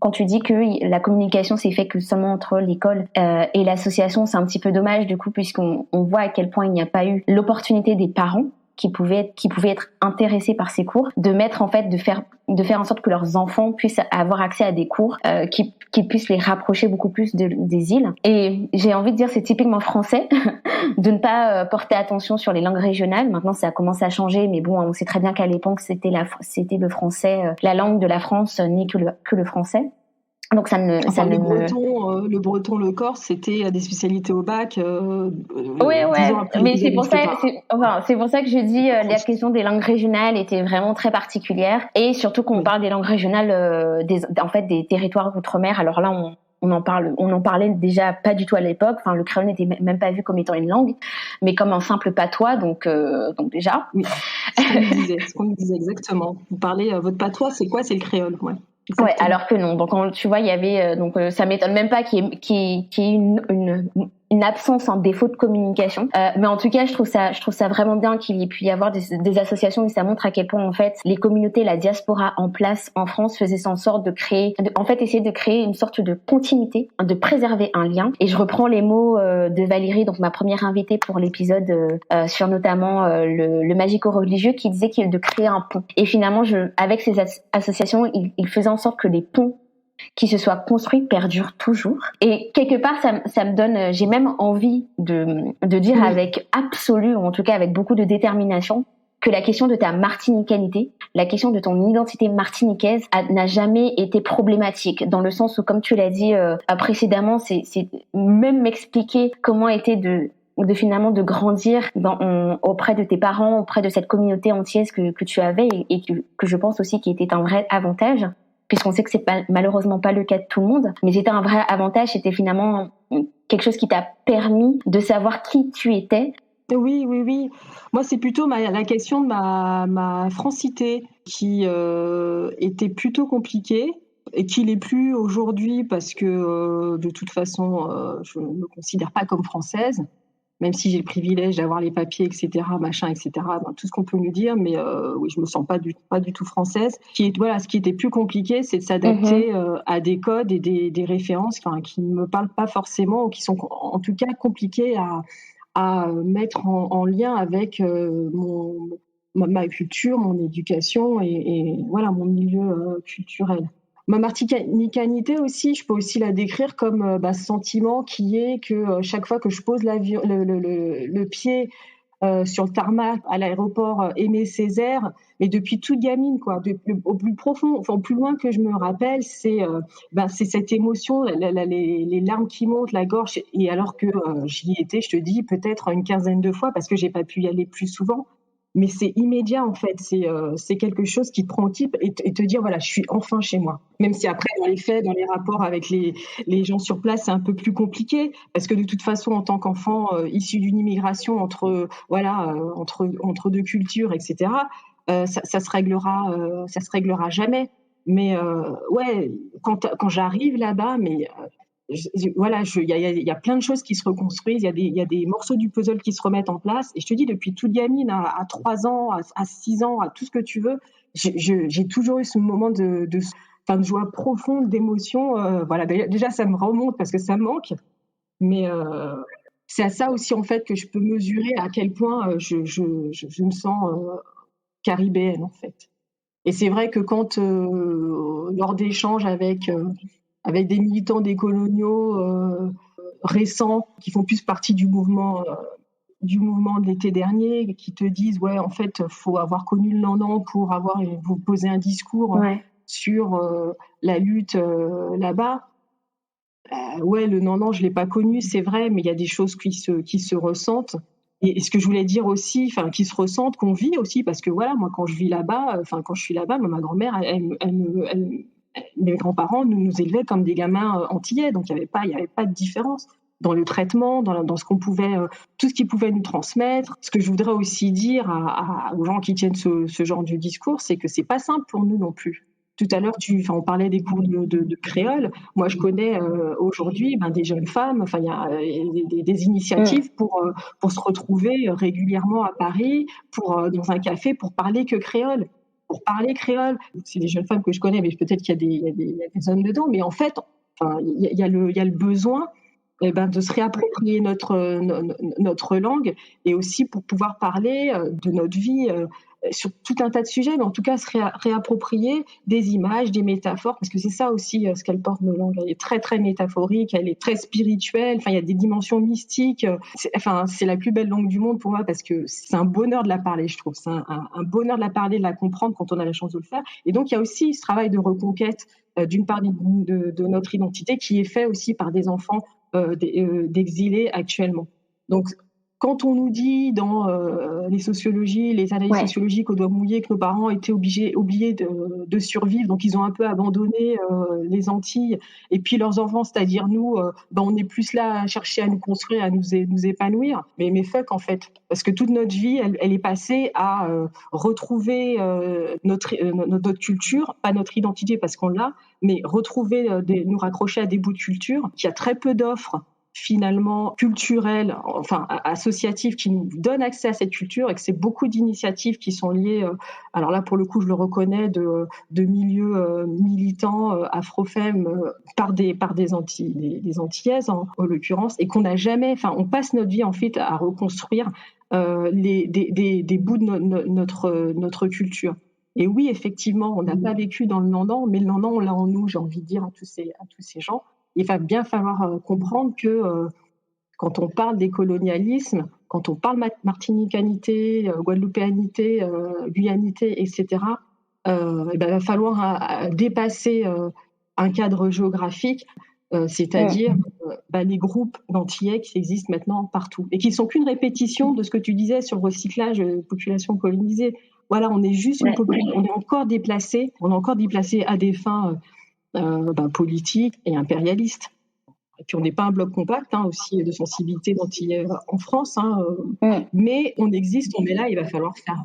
Quand tu dis que la communication s'est faite que seulement entre l'école et l'association, c'est un petit peu dommage du coup, puisqu'on voit à quel point il n'y a pas eu l'opportunité des parents qui pouvaient être intéressés par ces cours, de faire en sorte que leurs enfants puissent avoir accès à des cours qui puissent les rapprocher beaucoup plus des îles. Et j'ai envie de dire, c'est typiquement français de ne pas porter attention sur les langues régionales. Maintenant, ça a commencé à changer, mais bon, on sait très bien qu'à l'époque, c'était le français, la langue de la France n'est que le français. Donc le breton, le corse, c'était des spécialités au bac. Ouais, mais c'est pour ça que je dis la question des langues régionales était vraiment très particulière, et surtout qu'on parle des langues régionales des territoires d'outre-mer. Alors là, on en parlait déjà pas du tout à l'époque. Enfin, le créole n'était même pas vu comme étant une langue, mais comme un simple patois. Donc déjà. Oui. Ce qu'on me disait exactement. Vous parlez votre patois, c'est quoi? C'est le créole, ouais. Exactement. Ouais, alors que non. Donc tu vois, il y avait ça m'étonne même pas qu'il y ait une absence, un défaut de communication. Mais en tout cas, je trouve ça vraiment bien qu'il y ait pu y avoir des associations, et ça montre à quel point en fait les communautés, la diaspora en place en France faisaient en sorte essayer de créer une sorte de continuité, de préserver un lien. Et je reprends les mots de Valérie, donc ma première invitée pour l'épisode sur notamment le magico-religieux, qui disait de créer un pont. Et finalement, avec ces associations, il faisait en sorte que les ponts qui se soient construits perdurent toujours. Et quelque part, ça me donne, j'ai même envie de dire avec absolu, ou en tout cas avec beaucoup de détermination, que la question de ta martiniqualité, la question de ton identité martiniquaise n'a jamais été problématique, dans le sens où, comme tu l'as dit précédemment, c'est même m'expliquer comment était de grandir auprès de tes parents, auprès de cette communauté entière que tu avais, et que je pense aussi qui était un vrai avantage, puisqu'on sait que c'est malheureusement pas le cas de tout le monde, mais c'était un vrai avantage. C'était finalement quelque chose qui t'a permis de savoir qui tu étais. Oui. Moi, c'est plutôt la question de ma francité qui était plutôt compliquée, et qui l'est plus aujourd'hui, parce que de toute façon, je ne me considère pas comme française, même si j'ai le privilège d'avoir les papiers, etc., tout ce qu'on peut nous dire, mais oui, je me sens pas du tout française. Ce qui était plus compliqué, c'est de s'adapter à des codes et des références qui ne me parlent pas forcément, ou qui sont en tout cas compliquées à mettre en lien avec ma culture, mon éducation et voilà, mon milieu culturel. Ma martiniquanité aussi, je peux aussi la décrire comme ce sentiment qui est que chaque fois que je pose le pied sur le tarmac à l'aéroport Aimé Césaire, mais depuis toute gamine, quoi, au plus profond, enfin au plus loin que je me rappelle, c'est cette émotion, les larmes qui montent, la gorge, et alors que j'y étais, je te dis, peut-être une quinzaine de fois, parce que j'ai pas pu y aller plus souvent. Mais c'est immédiat, en fait. C'est quelque chose qui te prend au type et te dire, voilà, je suis enfin chez moi. Même si après, dans les faits, dans les rapports avec les gens sur place, c'est un peu plus compliqué, parce que de toute façon, en tant qu'enfant issu d'une immigration entre deux cultures, etc., ça se réglera jamais. Mais quand j'arrive là-bas, il y a plein de choses qui se reconstruisent, il y a des morceaux du puzzle qui se remettent en place. Et je te dis, depuis toute gamine, à 3 ans, à 6 ans, à tout ce que tu veux, j'ai toujours eu ce moment de joie profonde, d'émotion. Déjà, ça me remonte parce que ça me manque. Mais c'est à ça aussi, en fait, que je peux mesurer à quel point je me sens caribéenne, en fait. Et c'est vrai que quand, lors d'échanges avec des militants décoloniaux récents, qui font plus partie du mouvement de l'été dernier, qui te disent ouais, en fait, faut avoir connu le Landan pour vous poser un discours sur la lutte là-bas. Le Landan, je l'ai pas connu, c'est vrai, mais il y a des choses qui se ressentent. Et ce que je voulais dire aussi, qui se ressentent, qu'on vit aussi, parce que voilà, moi quand je suis là-bas, ma grand-mère, elle mes grands-parents nous élevaient comme des gamins antillais, donc il n'y avait pas de différence dans le traitement, dans ce qu'on pouvait, tout ce qu'ils pouvaient nous transmettre. Ce que je voudrais aussi dire aux gens qui tiennent ce genre de discours, c'est que c'est pas simple pour nous non plus. Tout à l'heure, on parlait des cours de créole. Moi, je connais aujourd'hui des jeunes femmes. Enfin, il y a des initiatives pour se retrouver régulièrement à Paris, dans un café, pour parler que créole. Pour parler créole. C'est des jeunes femmes que je connais, mais peut-être qu'il y a des hommes dedans. Mais en fait, il y a le besoin de se réapproprier notre langue, et aussi pour pouvoir parler de notre vie sur tout un tas de sujets, mais en tout cas se réapproprier des images, des métaphores, parce que c'est ça aussi ce qu'elle porte, nos langues. Elle est très très métaphorique, elle est très spirituelle, enfin il y a des dimensions mystiques. C'est la plus belle langue du monde pour moi, parce que c'est un bonheur de la parler, je trouve. C'est un bonheur de la parler, de la comprendre quand on a la chance de le faire. Et donc il y a aussi ce travail de reconquête d'une part de notre identité, qui est fait aussi par des enfants d'exilés actuellement. Donc, quand on nous dit dans les sociologies, les analyses sociologiques au doigt mouillé, que nos parents étaient obligés de survivre, donc ils ont un peu abandonné les Antilles, et puis leurs enfants, c'est-à-dire nous, on est plus là à chercher à nous construire, à nous épanouir, mais fuck en fait, parce que toute notre vie, elle est passée à retrouver notre culture, pas notre identité parce qu'on l'a, mais retrouver, nous raccrocher à des bouts de culture, qu'il y a très peu d'offres finalement culturelles, enfin associatives, qui nous donnent accès à cette culture, et que c'est beaucoup d'initiatives qui sont liées, alors là pour le coup je le reconnais, de milieux militants afro-fem par des Antillaises en l'occurrence, et qu'on n'a jamais, on passe notre vie en fait à reconstruire des bouts de notre culture. Et oui, effectivement, on n'a pas vécu dans le Nandan, mais le Nandan, on l'a en nous, j'ai envie de dire à tous ces gens. Il va bien falloir comprendre que quand on parle décolonialisme, quand on parle martinicanité, guadeloupéanité, guyanité, etc., il va falloir dépasser un cadre géographique, c'est-à-dire les groupes d'Antillais qui existent maintenant partout et qui ne sont qu'une répétition de ce que tu disais sur le recyclage de population colonisée. Voilà, on est juste on est encore déplacé à des fins politiques et impérialistes. Et puis on n'est pas un bloc compact aussi de sensibilité d'Antillais en France, mais on existe, on est là, il va falloir faire.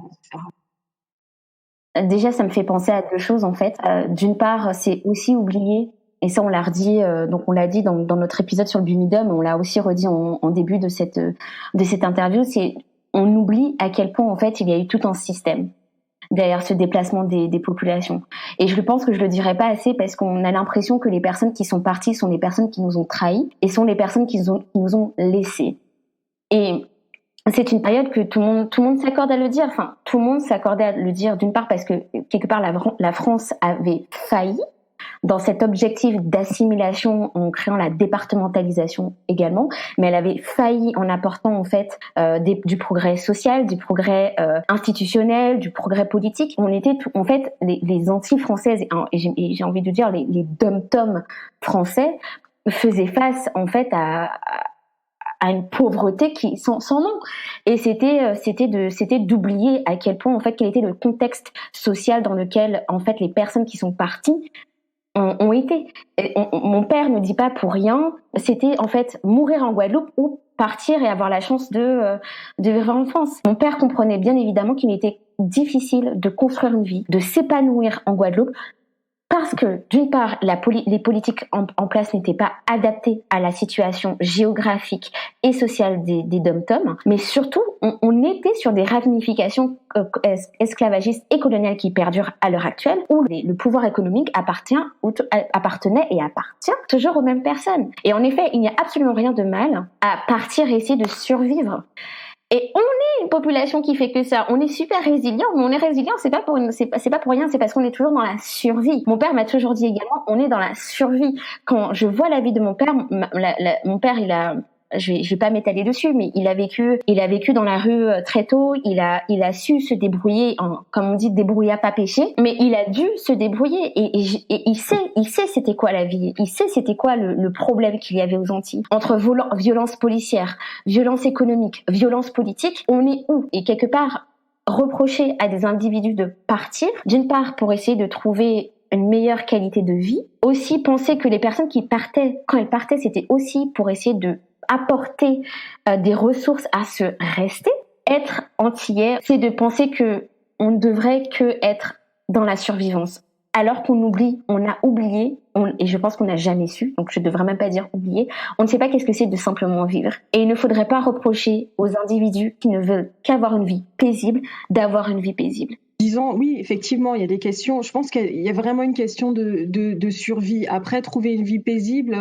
Déjà, ça me fait penser à deux choses en fait. D'une part, c'est aussi oublier, et ça on l'a redit, donc on l'a dit dans notre épisode sur le Bumidum, on l'a aussi redit en début de cette interview, c'est on oublie à quel point en fait il y a eu tout un système derrière ce déplacement des populations. Et je pense que je le dirais pas assez, parce qu'on a l'impression que les personnes qui sont parties sont les personnes qui nous ont trahis et sont les personnes qui nous ont laissés. Et c'est une période que tout le monde s'accorde à le dire. Enfin, tout le monde s'accordait à le dire, d'une part parce que quelque part la France avait failli dans cet objectif d'assimilation en créant la départementalisation également, mais elle avait failli en apportant en fait du progrès social, du progrès institutionnel, du progrès politique. On était en fait les Antilles françaises, et j'ai envie de dire les dom-toms français faisaient face en fait à une pauvreté qui sans nom, et c'était d'oublier à quel point en fait quel était le contexte social dans lequel en fait les personnes qui sont parties ont été. Mon père ne dit pas pour rien, c'était en fait mourir en Guadeloupe ou partir et avoir la chance de vivre en France. Mon père comprenait bien évidemment qu'il était difficile de construire une vie, de s'épanouir en Guadeloupe, parce que, d'une part, les politiques en place n'étaient pas adaptées à la situation géographique et sociale des dom-toms, mais surtout, on était sur des ramifications esclavagistes et coloniales qui perdurent à l'heure actuelle, où le pouvoir économique appartenait et appartient toujours aux mêmes personnes. Et en effet, il n'y a absolument rien de mal à partir et essayer de survivre. Et on est une population qui fait que ça. On est super résilient, mais on est résilient, c'est pas pour rien, c'est parce qu'on est toujours dans la survie. Mon père m'a toujours dit également, on est dans la survie. Quand je vois la vie de mon père, mon père, je vais pas m'étaler dessus, mais il a vécu dans la rue très tôt, il a su se débrouiller, comme on dit, débrouiller à pas pécher, mais il a dû se débrouiller, et il sait c'était quoi la vie, il sait c'était quoi le problème qu'il y avait aux Antilles. Entre violence policière, violence économique, violence politique, on est où? Et quelque part, reprocher à des individus de partir, d'une part pour essayer de trouver une meilleure qualité de vie. Aussi penser que les personnes qui partaient, quand elles partaient, c'était aussi pour essayer de apporter des ressources à se rester. Être antillais, c'est de penser que on ne devrait que être dans la survivance. Alors qu'on oublie, on a oublié, et je pense qu'on n'a jamais su, donc je ne devrais même pas dire oublier, on ne sait pas qu'est-ce que c'est de simplement vivre. Et il ne faudrait pas reprocher aux individus qui ne veulent qu'avoir une vie paisible, d'avoir une vie paisible. Disons, oui, effectivement, il y a des questions. Je pense qu'il y a vraiment une question de survie. Après, trouver une vie paisible,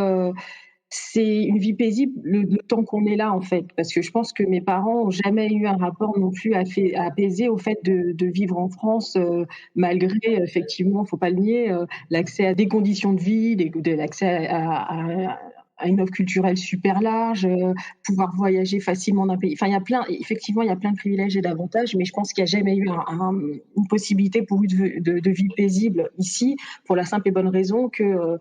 c'est une vie paisible le temps qu'on est là, en fait. Parce que je pense que mes parents n'ont jamais eu un rapport non plus apaisé au fait de vivre en France, malgré, effectivement, il ne faut pas le nier, l'accès à des conditions de vie, l'accès à une offre culturelle super large, pouvoir voyager facilement d'un pays. Enfin, effectivement, il y a plein de privilèges et d'avantages, mais je pense qu'il n'y a jamais eu une possibilité pour eux de vie paisible ici, pour la simple et bonne raison que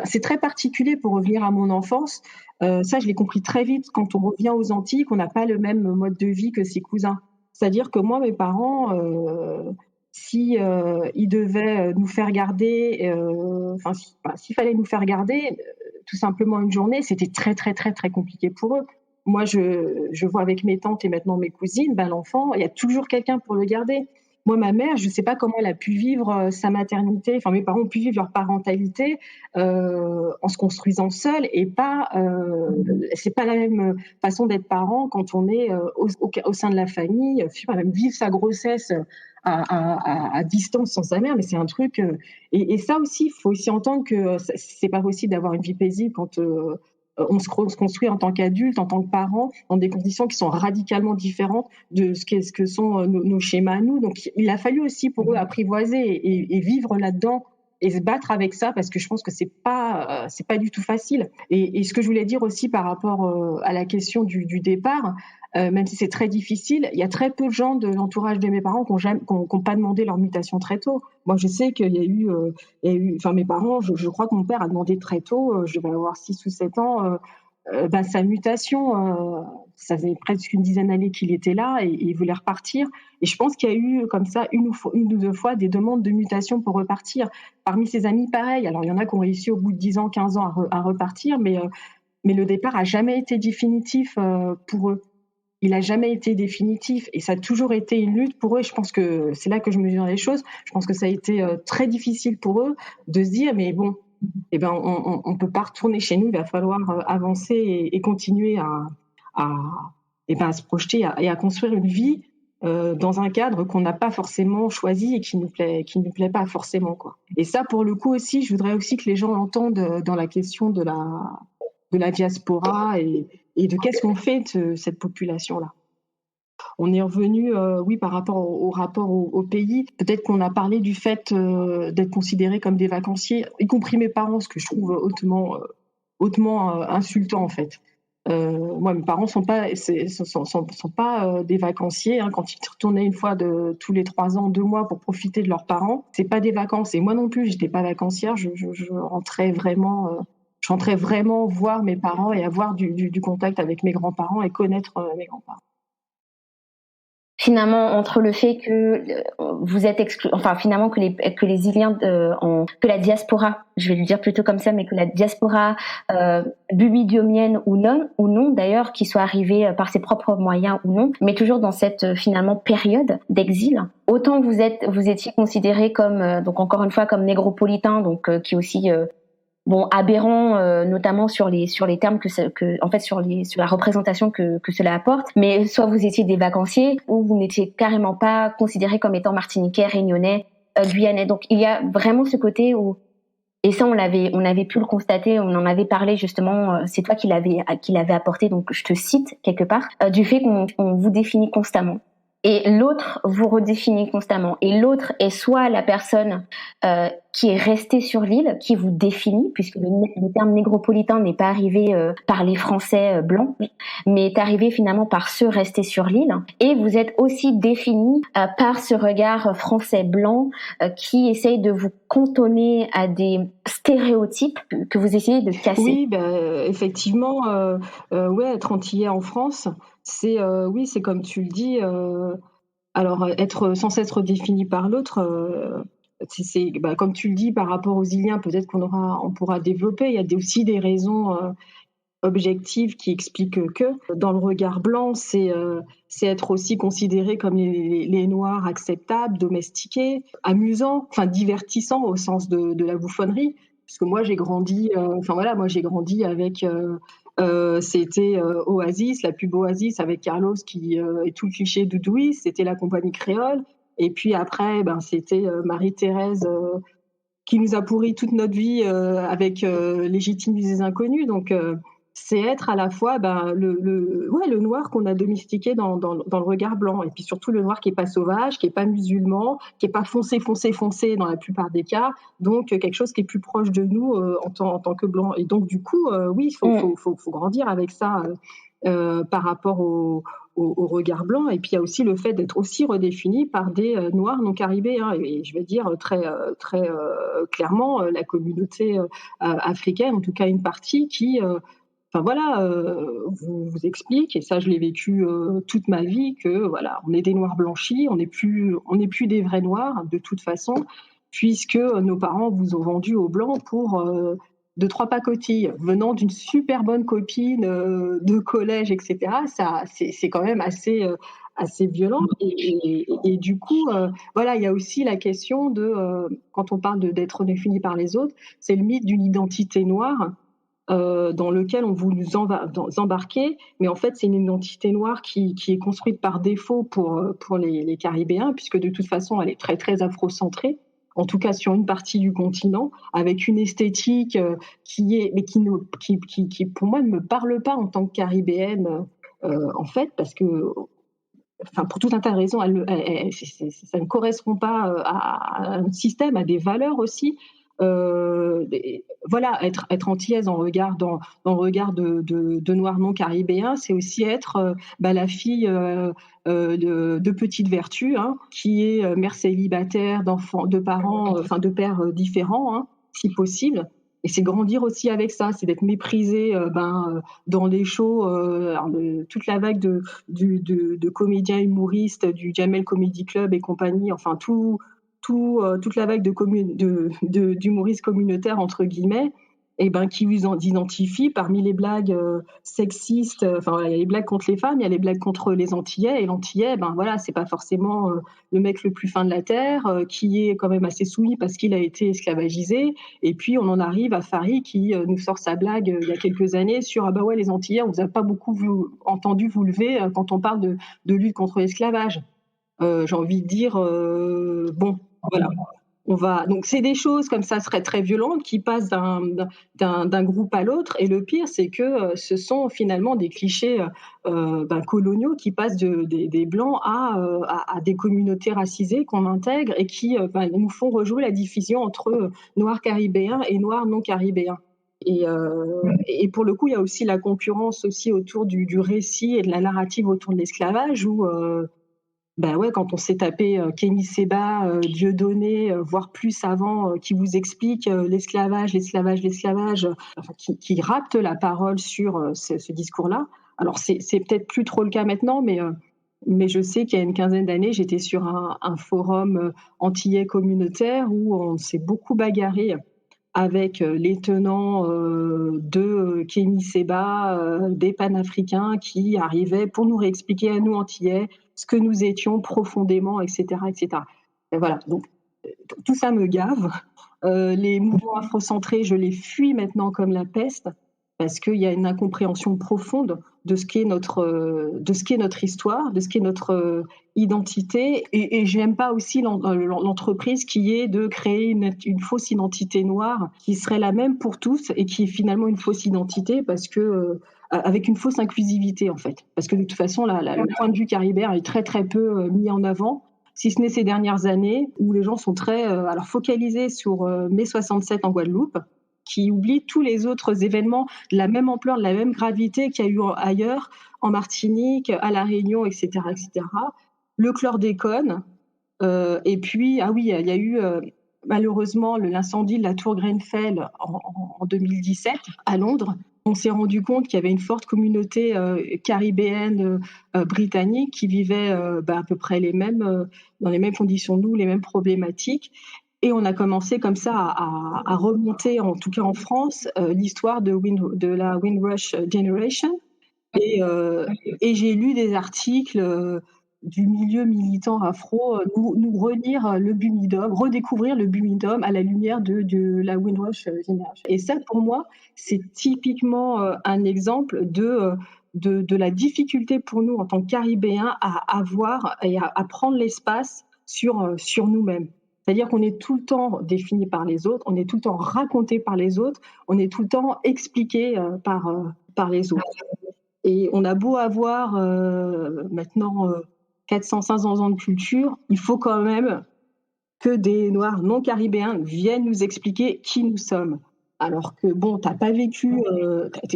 c'est très particulier pour revenir à mon enfance. Ça, je l'ai compris très vite quand on revient aux Antilles, qu'on n'a pas le même mode de vie que ses cousins. C'est-à-dire que moi, mes parents, si ils devaient nous faire garder, s'il fallait nous faire garder, tout simplement une journée, c'était très, très, très, très compliqué pour eux. Moi, je vois avec mes tantes et maintenant mes cousines, l'enfant, il y a toujours quelqu'un pour le garder. Moi, ma mère, je ne sais pas comment elle a pu vivre sa maternité, enfin mes parents ont pu vivre leur parentalité en se construisant seuls et pas, c'est pas la même façon d'être parent quand on est au sein de la famille, je sais pas, même vivre sa grossesse à distance sans sa mère, mais c'est un truc. Et ça aussi, il faut aussi entendre que c'est pas possible d'avoir une vie paisible quand on se construit en tant qu'adulte, en tant que parent, dans des conditions qui sont radicalement différentes de ce que sont nos schémas à nous. Donc, il a fallu aussi pour eux apprivoiser et vivre là-dedans et se battre avec ça, parce que je pense que c'est pas du tout facile. Et ce que je voulais dire aussi par rapport à la question du départ, même si c'est très difficile, il y a très peu de gens de l'entourage de mes parents qui n'ont pas demandé leur mutation très tôt. Moi, je sais qu'il y a eu, mes parents, je crois que mon père a demandé très tôt, je devais avoir 6 ou 7 ans, sa mutation. Ça faisait presque une dizaine d'années qu'il était là et il voulait repartir. Et je pense qu'il y a eu comme ça une ou deux fois des demandes de mutation pour repartir. Parmi ses amis, pareil. Alors, il y en a qui ont réussi au bout de 10 ans, 15 ans à repartir, mais le départ a jamais été définitif pour eux. Il n'a jamais été définitif et ça a toujours été une lutte pour eux. Et je pense que c'est là que je mesure les choses. Je pense que ça a été très difficile pour eux de se dire, mais bon, on peut pas retourner chez nous, il va falloir avancer et continuer à se projeter et à construire une vie dans un cadre qu'on n'a pas forcément choisi et qui nous plaît pas forcément, quoi. Et ça, pour le coup aussi, je voudrais aussi que les gens l'entendent dans la question de la diaspora et de qu'est-ce qu'on fait de cette population-là. On est revenu, oui, par rapport au rapport au pays. Peut-être qu'on a parlé du fait d'être considérés comme des vacanciers, y compris mes parents, ce que je trouve hautement insultant, en fait. Moi, mes parents sont pas des vacanciers. Hein. Quand ils retournaient une fois tous les 3 ans, 2 mois pour profiter de leurs parents, c'est pas des vacances. Et moi non plus, j'étais pas vacancière. Je rentrais vraiment voir mes parents et avoir du contact avec mes grands-parents et connaître mes grands-parents. Finalement, entre le fait que vous êtes finalement que les Iliens que la diaspora, je vais le dire plutôt comme ça, mais que la diaspora bubidiomienne ou non d'ailleurs, qui soit arrivée par ses propres moyens ou non, mais toujours dans cette finalement période d'exil. Autant vous étiez considérés comme donc encore une fois comme négropolitains, donc qui aussi aberrant, notamment sur les termes sur la représentation que cela apporte. Mais soit vous étiez des vacanciers, ou vous n'étiez carrément pas considérés comme étant martiniquais, réunionnais, guyanais. Donc il y a vraiment ce côté où, et ça on avait pu le constater, on en avait parlé justement. C'est toi qui l'avais apporté, donc je te cite quelque part, du fait qu'on vous définit constamment. Et l'autre vous redéfinit constamment. Et l'autre est soit la personne qui est restée sur l'île, qui vous définit, puisque le terme négropolitain n'est pas arrivé par les Français blancs, mais est arrivé finalement par ceux restés sur l'île. Et vous êtes aussi défini par ce regard français blanc qui essaye de vous cantonner à des stéréotypes que vous essayez de casser. Oui, effectivement, être antillais en France, c'est comme tu le dis. Alors, être sans cesse redéfini par l'autre, Comme tu le dis, par rapport aux Iliens, peut-être on pourra développer. Il y a aussi des raisons objectives qui expliquent que dans le regard blanc, c'est être aussi considéré comme les Noirs acceptables, domestiqués, amusants, enfin divertissants au sens de la bouffonnerie. Parce que moi, j'ai grandi, moi j'ai grandi avec c'était Oasis, la pub Oasis avec Carlos qui est tout le cliché Doudouis, c'était la compagnie créole. Et puis après, c'était Marie-Thérèse qui nous a pourri toute notre vie avec Légitime des inconnus. Donc, c'est être à la fois le noir qu'on a domestiqué dans le regard blanc. Et puis surtout le noir qui n'est pas sauvage, qui n'est pas musulman, qui n'est pas foncé dans la plupart des cas. Donc, quelque chose qui est plus proche de nous en tant que blanc. Et donc, du coup, oui, il faut grandir avec ça par rapport au regard blanc. Et puis il y a aussi le fait d'être aussi redéfini par des noirs non caribéens. Et je vais dire très clairement la communauté africaine, en tout cas une partie qui vous explique, et ça je l'ai vécu toute ma vie, que voilà, on est des noirs blanchis, on n'est plus des vrais noirs de toute façon, puisque nos parents vous ont vendu aux blancs pour deux, trois pacotilles, venant d'une super bonne copine de collège, etc. Ça, c'est quand même assez violent. Et du coup, il y a aussi la question quand on parle d'être défini par les autres, c'est le mythe d'une identité noire dans lequel on veut nous embarquer, mais en fait c'est une identité noire qui est construite par défaut pour les Caribéens, puisque de toute façon elle est très très afrocentrée, en tout cas sur une partie du continent, avec une esthétique qui pour moi ne me parle pas en tant que Caribéenne, en fait, parce que pour tout un tas de raisons, ça ne correspond pas à un système, à des valeurs aussi. Être antillaise dans le regard de noirs non caribéens, c'est aussi être la fille de petite vertu, hein, qui est mère célibataire, d'enfants, de parents, de pères différents, hein, si possible. Et c'est grandir aussi avec ça, c'est d'être méprisé dans les shows, toute la vague de comédiens humoristes du Jamel Comedy Club et compagnie, enfin toute la vague d'humoristes communautaires, entre guillemets, et qui vous identifient parmi les blagues sexistes. Il y a les blagues contre les femmes, il y a les blagues contre les Antillais, et l'Antillais, c'est pas forcément le mec le plus fin de la terre, qui est quand même assez soumis parce qu'il a été esclavagisé. Et puis on en arrive à Fary qui nous sort sa blague il y a quelques années sur les Antillais, on vous a pas beaucoup entendu vous lever quand on parle de lutte contre l'esclavage. J'ai envie de dire voilà. Donc c'est des choses comme ça seraient très violentes qui passent d'un groupe à l'autre, et le pire c'est que ce sont finalement des clichés coloniaux qui passent des blancs à des communautés racisées qu'on intègre et qui nous font rejouer la division entre noirs caribéens et noirs non caribéens. Et pour le coup, il y a aussi la concurrence aussi autour du récit et de la narrative autour de l'esclavage où quand on s'est tapé Kémy Séba, Dieudonné, voire plus avant, qui vous explique l'esclavage, qui rapte la parole sur ce discours-là. Alors c'est peut-être plus trop le cas maintenant, mais je sais qu'il y a une quinzaine d'années, j'étais sur un forum antillais communautaire où on s'est beaucoup bagarré avec les tenants de Kémy Séba, des panafricains qui arrivaient pour nous réexpliquer à nous Antillais ce que nous étions profondément, etc., etc. Et voilà, donc tout ça me gave. Les mouvements afrocentrés, je les fuis maintenant comme la peste, parce qu'il y a une incompréhension profonde de ce qu'est notre histoire, de ce qu'est notre identité. Et j'aime pas aussi l'entreprise qui est de créer une fausse identité noire qui serait la même pour tous et qui est finalement une fausse identité parce que avec une fausse inclusivité en fait. Parce que de toute façon, le point de vue caribéen est très très peu mis en avant, si ce n'est ces dernières années où les gens sont très focalisés sur mai 67 en Guadeloupe, qui oublie tous les autres événements de la même ampleur, de la même gravité qu'il y a eu ailleurs, en Martinique, à La Réunion, etc., etc. Le chlordécone, et puis, il y a eu malheureusement l'incendie de la tour Grenfell en 2017 à Londres. On s'est rendu compte qu'il y avait une forte communauté caribéenne britannique qui vivait à peu près dans les mêmes conditions que nous, les mêmes problématiques. Et on a commencé comme ça à remonter, en tout cas en France, l'histoire de la Windrush Generation. Et j'ai lu des articles du milieu militant afro nous relire le Bumidum, redécouvrir le Bumidum à la lumière de la Windrush Generation. Et ça, pour moi, c'est typiquement un exemple de la difficulté pour nous en tant que Caribéens à avoir et à prendre l'espace sur nous-mêmes. C'est-à-dire qu'on est tout le temps défini par les autres, on est tout le temps raconté par les autres, on est tout le temps expliqué par les autres. Et on a beau avoir maintenant 400-500 ans de culture, il faut quand même que des Noirs non caribéens viennent nous expliquer qui nous sommes. Alors que bon, t'as pas vécu,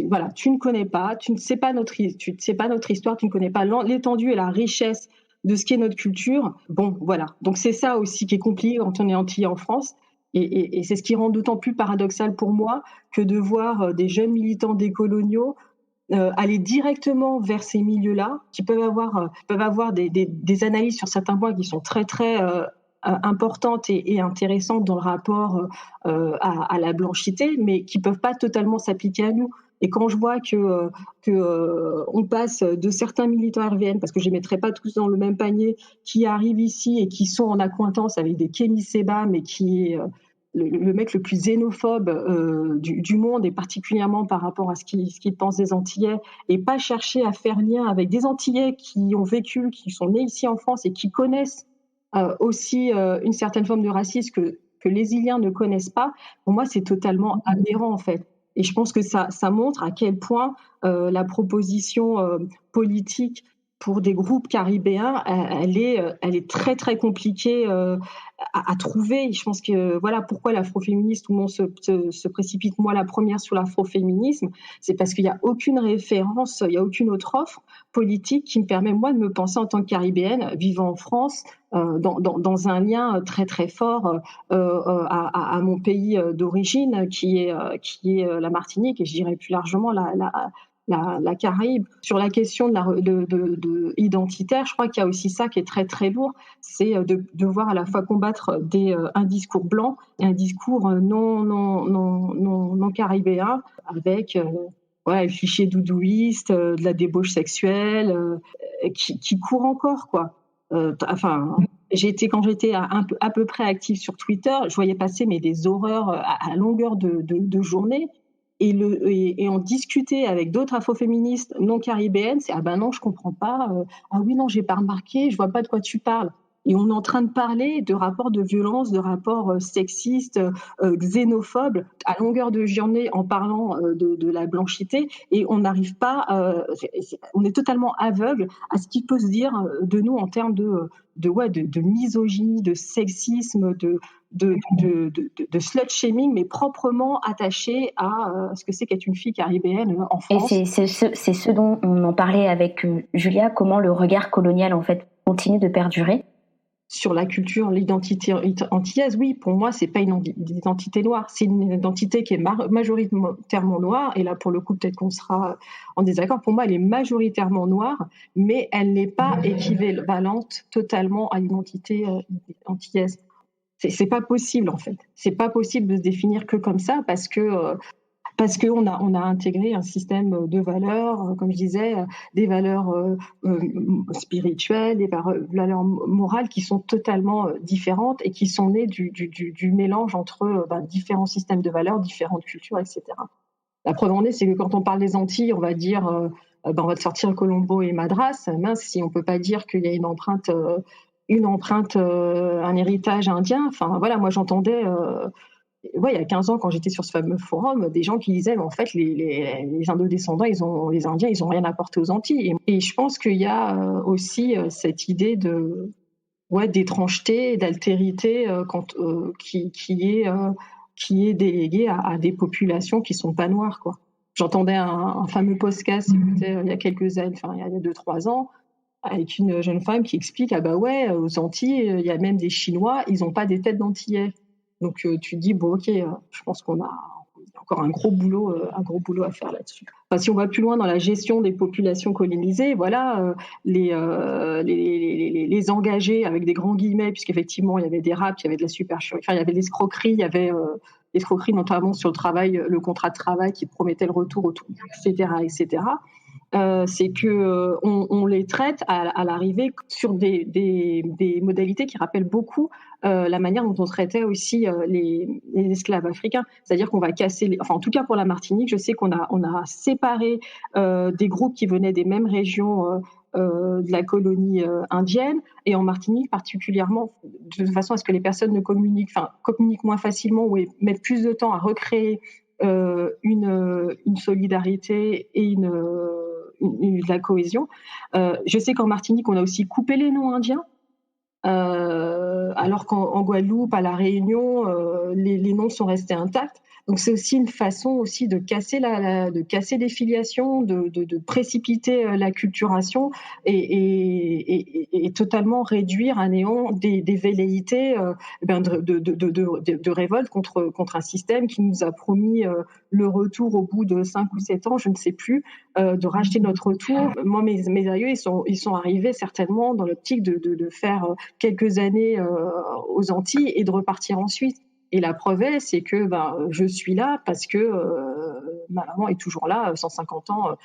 voilà, tu ne connais pas, tu ne sais pas notre histoire, tu ne connais pas l'étendue et la richesse de ce qu'est notre culture. Bon, voilà. Donc c'est ça aussi qui est compliqué quand on est antillais en France. Et c'est ce qui rend d'autant plus paradoxal pour moi que de voir des jeunes militants décoloniaux aller directement vers ces milieux-là, qui peuvent avoir des analyses sur certains points qui sont très très importantes et intéressantes dans le rapport à la blanchité, mais qui peuvent pas totalement s'appliquer à nous. Et quand je vois que on passe de certains militants RVN, parce que je les mettrai pas tous dans le même panier, qui arrivent ici et qui sont en accointance avec des Kémy Séba, mais qui est le mec le plus xénophobe du monde, et particulièrement par rapport à ce qu'il pense des Antillais, et pas chercher à faire lien avec des Antillais qui ont vécu, qui sont nés ici en France et qui connaissent aussi une certaine forme de racisme que les Iliens ne connaissent pas. Pour moi, c'est totalement aberrant en fait. Et je pense que ça montre à quel point la proposition politique pour des groupes caribéens, elle est très très compliquée à trouver. Je pense que voilà pourquoi l'afroféminisme, tout le monde se précipite, moi la première, sur l'afroféminisme, c'est parce qu'il n'y a aucune référence, il n'y a aucune autre offre politique qui me permet moi de me penser en tant que caribéenne vivant en France dans un lien très très fort à mon pays d'origine qui est la Martinique, et je dirais plus largement la Caraïbe. Sur la question de identitaire, je crois qu'il y a aussi ça qui est très très lourd, c'est de devoir à la fois combattre un discours blanc et un discours non caribéen, avec le cliché doudouiste, de la débauche sexuelle, qui court encore, quoi. Quand j'étais à peu près active sur Twitter, je voyais passer des horreurs à longueur de journée. Et en discuter avec d'autres afroféministes non caribéennes, c'est « ah ben non, je comprends pas, ah oui, non, j'ai pas remarqué, je vois pas de quoi tu parles ». Et on est en train de parler de rapports de violence, de rapports sexistes, xénophobes, à longueur de journée, en parlant de la blanchité, et on n'arrive pas, on est totalement aveugle à ce qui peut se dire de nous en termes de misogynie, de sexisme, de slut shaming, mais proprement attaché à ce que c'est qu'être une fille caribéenne en France. Et c'est ce dont on en parlait avec Julia, comment le regard colonial en fait continue de perdurer. Sur la culture, l'identité antillaise, oui, pour moi, c'est pas une identité noire, c'est une identité qui est majoritairement noire, et là, pour le coup, peut-être qu'on sera en désaccord. Pour moi, elle est majoritairement noire, mais elle n'est pas équivalente totalement à l'identité antillaise. C'est pas possible, en fait. C'est pas possible de se définir que comme ça, parce qu'on a intégré un système de valeurs, comme je disais, des valeurs spirituelles, des valeurs morales qui sont totalement différentes et qui sont nées du mélange entre différents systèmes de valeurs, différentes cultures, etc. La preuve en est, c'est que quand on parle des Antilles, on va dire, on va te sortir Colombo et Madras. Mince, si on peut pas dire qu'il y a une empreinte, un héritage indien. Enfin voilà, moi j'entendais il y a 15 ans, quand j'étais sur ce fameux forum, des gens qui disaient, mais en fait, les Indo-descendants, les Indiens, ils n'ont rien apporté aux Antilles. Et je pense qu'il y a aussi cette idée d'étrangeté, d'altérité qui est déléguée à des populations qui ne sont pas noires, quoi. J'entendais un fameux podcast il y a quelques années, il y a 2-3 ans, avec une jeune femme qui explique, aux Antilles, il y a même des Chinois, ils n'ont pas des têtes d'Antillais. Donc tu dis, bon ok, je pense qu'on a encore un gros boulot à faire là-dessus. Enfin, si on va plus loin dans la gestion des populations colonisées, voilà, les engagés avec des grands guillemets, puisqu'effectivement il y avait des rapts, il y avait de la supercherie, enfin il y avait de l'escroquerie, il y avait l'escroquerie notamment sur le travail, le contrat de travail qui promettait le retour, etc., etc. C'est que on les traite à l'arrivée sur des modalités qui rappellent beaucoup la manière dont on traitait aussi les esclaves africains. C'est-à-dire qu'on va casser, enfin en tout cas pour la Martinique, je sais qu'on a séparé des groupes qui venaient des mêmes régions de la colonie indienne, et en Martinique particulièrement, de façon à ce que les personnes ne communiquent moins facilement ou mettent plus de temps à recréer une solidarité et de la cohésion. Je sais qu'en Martinique, on a aussi coupé les noms indiens, alors qu'en Guadeloupe, à La Réunion, les noms sont restés intacts. Donc c'est aussi une façon aussi de casser de casser des filiations, de précipiter l'acculturation et totalement réduire à néant des velléités de révolte contre un système qui nous a promis le retour au bout de 5 ou 7 ans, je ne sais plus, de racheter notre retour. Moi, mes aïeux, ils sont arrivés certainement dans l'optique de faire quelques années aux Antilles et de repartir ensuite. Et la preuve est, c'est que je suis là parce que ma maman est toujours là 150 ans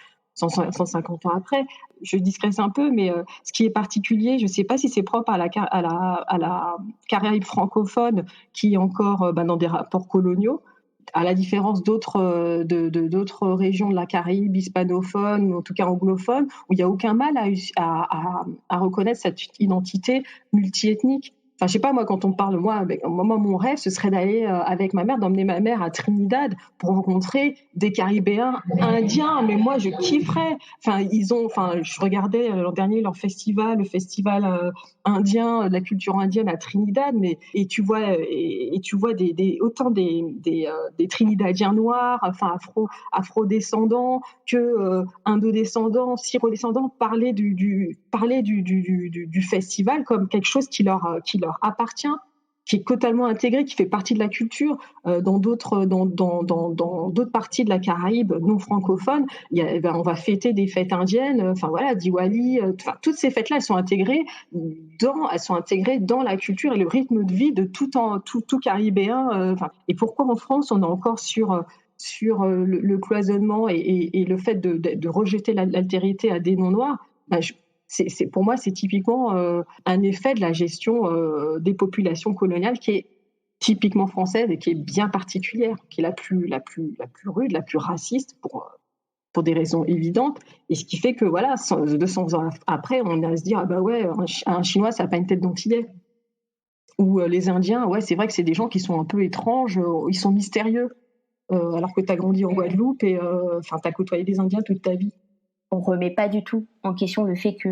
après. Je discrète un peu, mais ce qui est particulier, je ne sais pas si c'est propre à la Caraïbe francophone qui est encore dans des rapports coloniaux, à la différence d'autres régions de la Caraïbe hispanophone, ou en tout cas anglophone, où il n'y a aucun mal à reconnaître cette identité multiethnique. Enfin, je sais pas, moi, quand on parle, moi, mon rêve, ce serait d'aller avec ma mère, d'emmener ma mère à Trinidad pour rencontrer des Caribéens indiens. Mais moi, je kifferais. Je regardais l'an dernier leur festival, le festival indien, de la culture indienne à Trinidad, et tu vois autant des Trinidadiens noirs, enfin afro-descendants que indo-descendants, syro-descendants, parler du festival comme quelque chose qui leur appartient, qui est totalement intégré, qui fait partie de la culture. Dans d'autres parties de la Caraïbe non francophones, on va fêter des fêtes indiennes, Diwali, toutes ces fêtes-là, elles sont intégrées dans la culture et le rythme de vie de tout Caribéen. Et pourquoi en France, on est encore sur le cloisonnement et le fait de rejeter l'altérité à des non-noirs? Pour moi, c'est typiquement un effet de la gestion des populations coloniales qui est typiquement française et qui est bien particulière, qui est la plus rude, la plus raciste pour des raisons évidentes. Et ce qui fait que 200 ans après, on a à se dire un Chinois, ça n'a pas une tête d'antillais. Ou les Indiens, c'est vrai que c'est des gens qui sont un peu étranges, ils sont mystérieux. Alors que tu as grandi en Guadeloupe et tu as côtoyé des Indiens toute ta vie. On ne remet pas du tout en question le fait que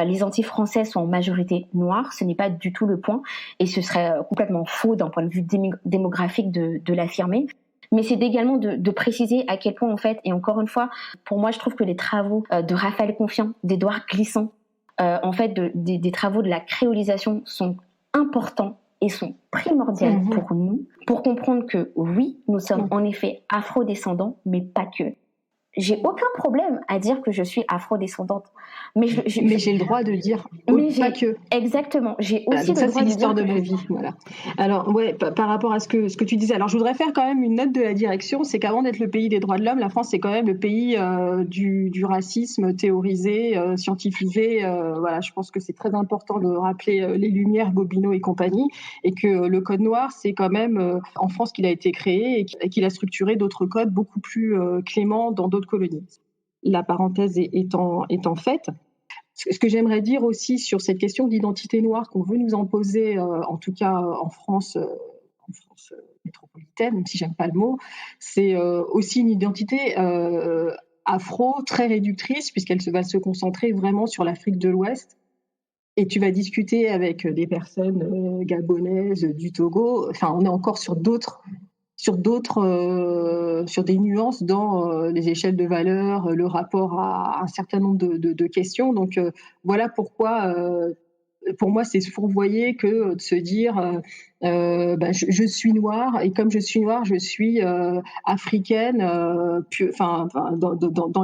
les Antilles françaises sont en majorité noires. Ce n'est pas du tout le point. Et ce serait complètement faux d'un point de vue démographique de l'affirmer. Mais c'est également de préciser à quel point, en fait, et encore une fois, pour moi, je trouve que les travaux de Raphaël Confiant, d'Édouard Glissant, des travaux de la créolisation sont importants et sont primordiaux pour nous, pour comprendre que oui, nous sommes en effet afro-descendants, mais pas que. J'ai aucun problème à dire que je suis afro-descendante. Mais j'ai le droit de dire pas que. Exactement. J'ai aussi le droit de dire. C'est l'histoire de ma vie. Voilà. Alors, par rapport à ce que tu disais, alors je voudrais faire quand même une note de la direction, c'est qu'avant d'être le pays des droits de l'homme, la France, c'est quand même le pays du racisme théorisé, scientifisé. Je pense que c'est très important de rappeler les Lumières, Gobineau et compagnie, et que le Code noir, c'est quand même en France qu'il a été créé et qu'il a structuré d'autres codes beaucoup plus cléments dans d'autres colonies. La parenthèse étant faite, ce que j'aimerais dire aussi sur cette question d'identité noire qu'on veut nous imposer, en tout cas en France métropolitaine, même si j'aime pas le mot, c'est aussi une identité afro très réductrice, puisqu'elle va se concentrer vraiment sur l'Afrique de l'Ouest. Et tu vas discuter avec des personnes gabonaises, du Togo, on est encore sur des nuances dans les échelles de valeur, le rapport à un certain nombre de questions. Donc voilà pourquoi pour moi, c'est se fourvoyer que de se dire je suis noire et comme je suis noire, je suis africaine, dans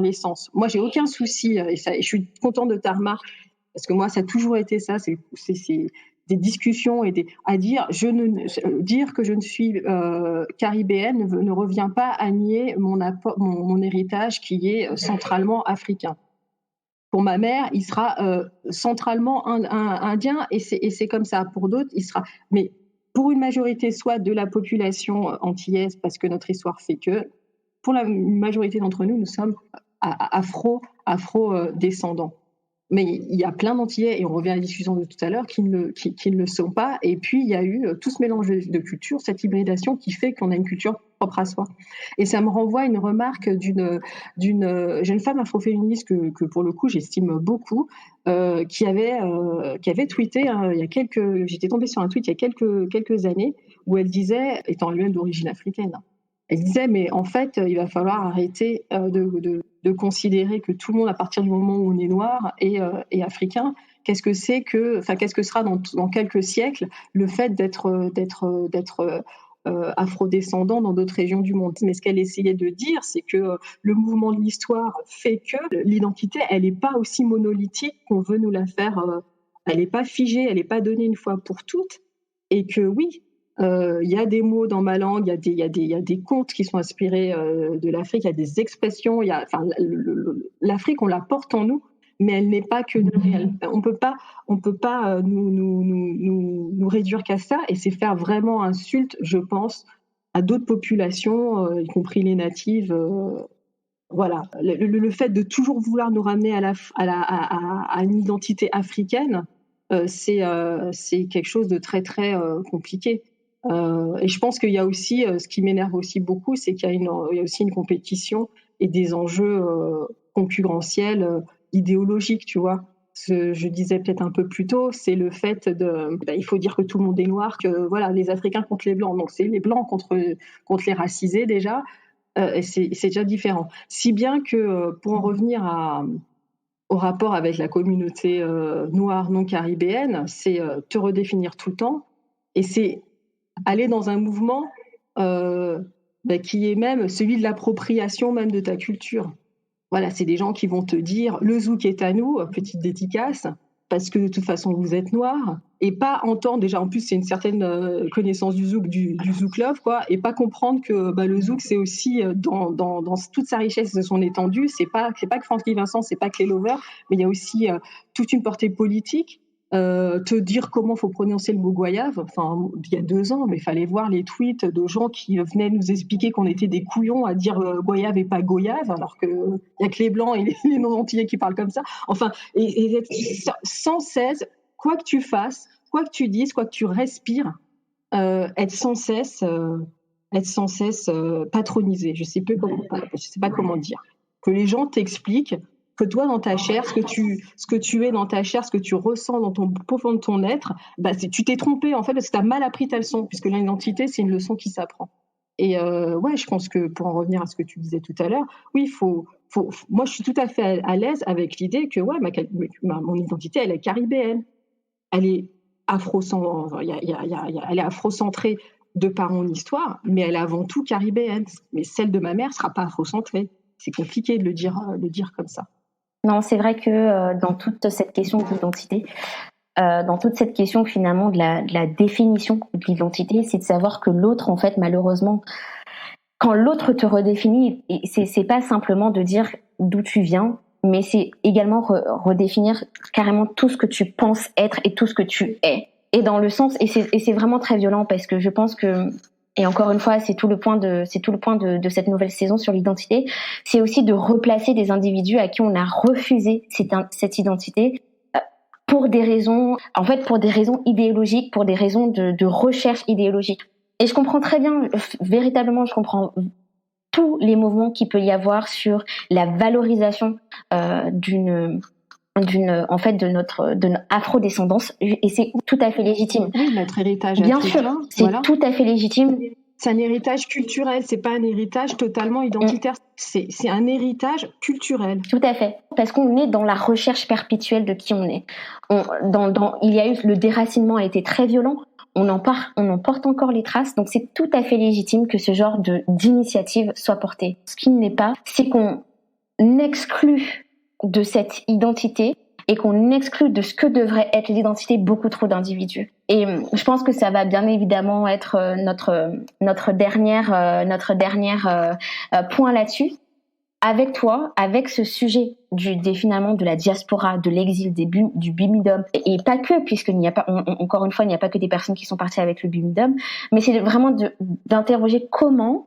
l'essence. Moi, j'ai aucun souci et je suis contente de ta remarque parce que moi, ça a toujours été ça. C'est des discussions et dire que je ne suis caribéenne ne revient pas à nier mon héritage qui est centralement africain. Pour ma mère, il sera centralement indien et c'est comme ça. Pour d'autres, il sera. Mais pour une majorité, soit de la population antillaise, parce que notre histoire fait que, pour la majorité d'entre nous, nous sommes afro-descendants. Mais il y a plein d'Antillais, et on revient à la discussion de tout à l'heure, qui ne le sont pas. Et puis, il y a eu tout ce mélange de cultures, cette hybridation qui fait qu'on a une culture propre à soi. Et ça me renvoie à une remarque d'une jeune femme afroféministe que pour le coup, j'estime beaucoup, qui avait tweeté, j'étais tombée sur un tweet il y a quelques années, où elle disait, étant elle-même d'origine africaine, elle disait, mais en fait, il va falloir arrêter de considérer que tout le monde, à partir du moment où on est noir et africain, qu'est-ce que sera dans quelques siècles le fait d'être afrodescendant dans d'autres régions du monde. Mais ce qu'elle essayait de dire, c'est que le mouvement de l'histoire fait que l'identité, elle n'est pas aussi monolithique qu'on veut nous la faire. Elle n'est pas figée, elle n'est pas donnée une fois pour toutes. Et que oui, il y a des mots dans ma langue, il y a des contes qui sont inspirés de l'Afrique, il y a des expressions, l'Afrique, on la porte en nous, mais elle n'est pas que réelle. On peut pas nous réduire qu'à ça, et c'est faire vraiment insulte, je pense, à d'autres populations, y compris les natives. Voilà, le fait de toujours vouloir nous ramener à une identité africaine, c'est quelque chose de très très compliqué. Et je pense qu'il y a aussi, ce qui m'énerve aussi beaucoup, c'est qu'il y a aussi une compétition et des enjeux concurrentiels, idéologiques, tu vois. Je disais peut-être un peu plus tôt, c'est le fait il faut dire que tout le monde est noir, que voilà, les Africains contre les Blancs, donc c'est les Blancs contre les racisés déjà, et c'est déjà différent. Si bien que, pour en revenir au rapport avec la communauté noire non caribéenne, c'est te redéfinir tout le temps, et c'est aller dans un mouvement qui est même celui de l'appropriation même de ta culture. Voilà, c'est des gens qui vont te dire le zouk est à nous, petite dédicace, parce que de toute façon vous êtes noir, et pas entendre, déjà en plus c'est une certaine connaissance du zouk love, quoi, et pas comprendre que le zouk c'est aussi dans toute sa richesse et son étendue, c'est pas que Francky Vincent, c'est pas que les lovers, mais il y a aussi toute une portée politique. Te dire comment faut prononcer le mot goyave, enfin il y a 2 ans, mais il fallait voir les tweets de gens qui venaient nous expliquer qu'on était des couillons à dire goyave et pas goyave, alors que il y a que les blancs et les non-antillais qui parlent comme ça. Enfin, et sans cesse, quoi que tu fasses, quoi que tu dises, quoi que tu respires, être sans cesse patronisé. Je sais pas comment dire. Que les gens t'expliquent que toi, dans ta chair, ce que tu es dans ta chair, ce que tu ressens dans ton profond de ton être, tu t'es trompé, en fait, parce que tu as mal appris ta leçon, puisque l'identité, c'est une leçon qui s'apprend. Et ouais, je pense que, pour en revenir à ce que tu disais tout à l'heure, oui, moi, je suis tout à fait à l'aise avec l'idée que, ouais, mon identité, elle est caribéenne. Elle est elle est afrocentrée de par mon histoire, mais elle est avant tout caribéenne. Mais celle de ma mère ne sera pas afrocentrée. C'est compliqué de le dire comme ça. Non, c'est vrai que dans toute cette question d'identité, dans toute cette question finalement de la définition de l'identité, c'est de savoir que l'autre, en fait, malheureusement, quand l'autre te redéfinit, c'est pas simplement de dire d'où tu viens, mais c'est également redéfinir carrément tout ce que tu penses être et tout ce que tu es. Et dans le sens, et c'est vraiment très violent, parce que je pense que, et encore une fois, c'est tout le point de cette nouvelle saison sur l'identité, c'est aussi de replacer des individus à qui on a refusé cette identité pour des raisons idéologiques, pour des raisons de recherche idéologique. Et je comprends très bien, véritablement, je comprends tous les mouvements qu'il peut y avoir sur la valorisation de notre afrodescendance, et c'est tout à fait légitime. Oui, notre héritage bien africain, sûr, c'est tout à fait légitime. C'est un héritage culturel, c'est pas un héritage totalement identitaire. C'est un héritage culturel. Tout à fait, parce qu'on est dans la recherche perpétuelle de qui on est. Il y a eu le déracinement a été très violent. On en porte encore les traces, donc c'est tout à fait légitime que ce genre d'initiative soit portée. Ce qui n'est pas, c'est qu'on exclut de cette identité et qu'on exclut de ce que devrait être l'identité beaucoup trop d'individus. Et je pense que ça va bien évidemment être notre dernière point là-dessus. Avec toi, avec ce sujet finalement de la diaspora, de l'exil, du bimidum, et pas que, puisqu'il n'y a pas, encore une fois, il n'y a pas que des personnes qui sont parties avec le bimidum, mais c'est vraiment d'interroger comment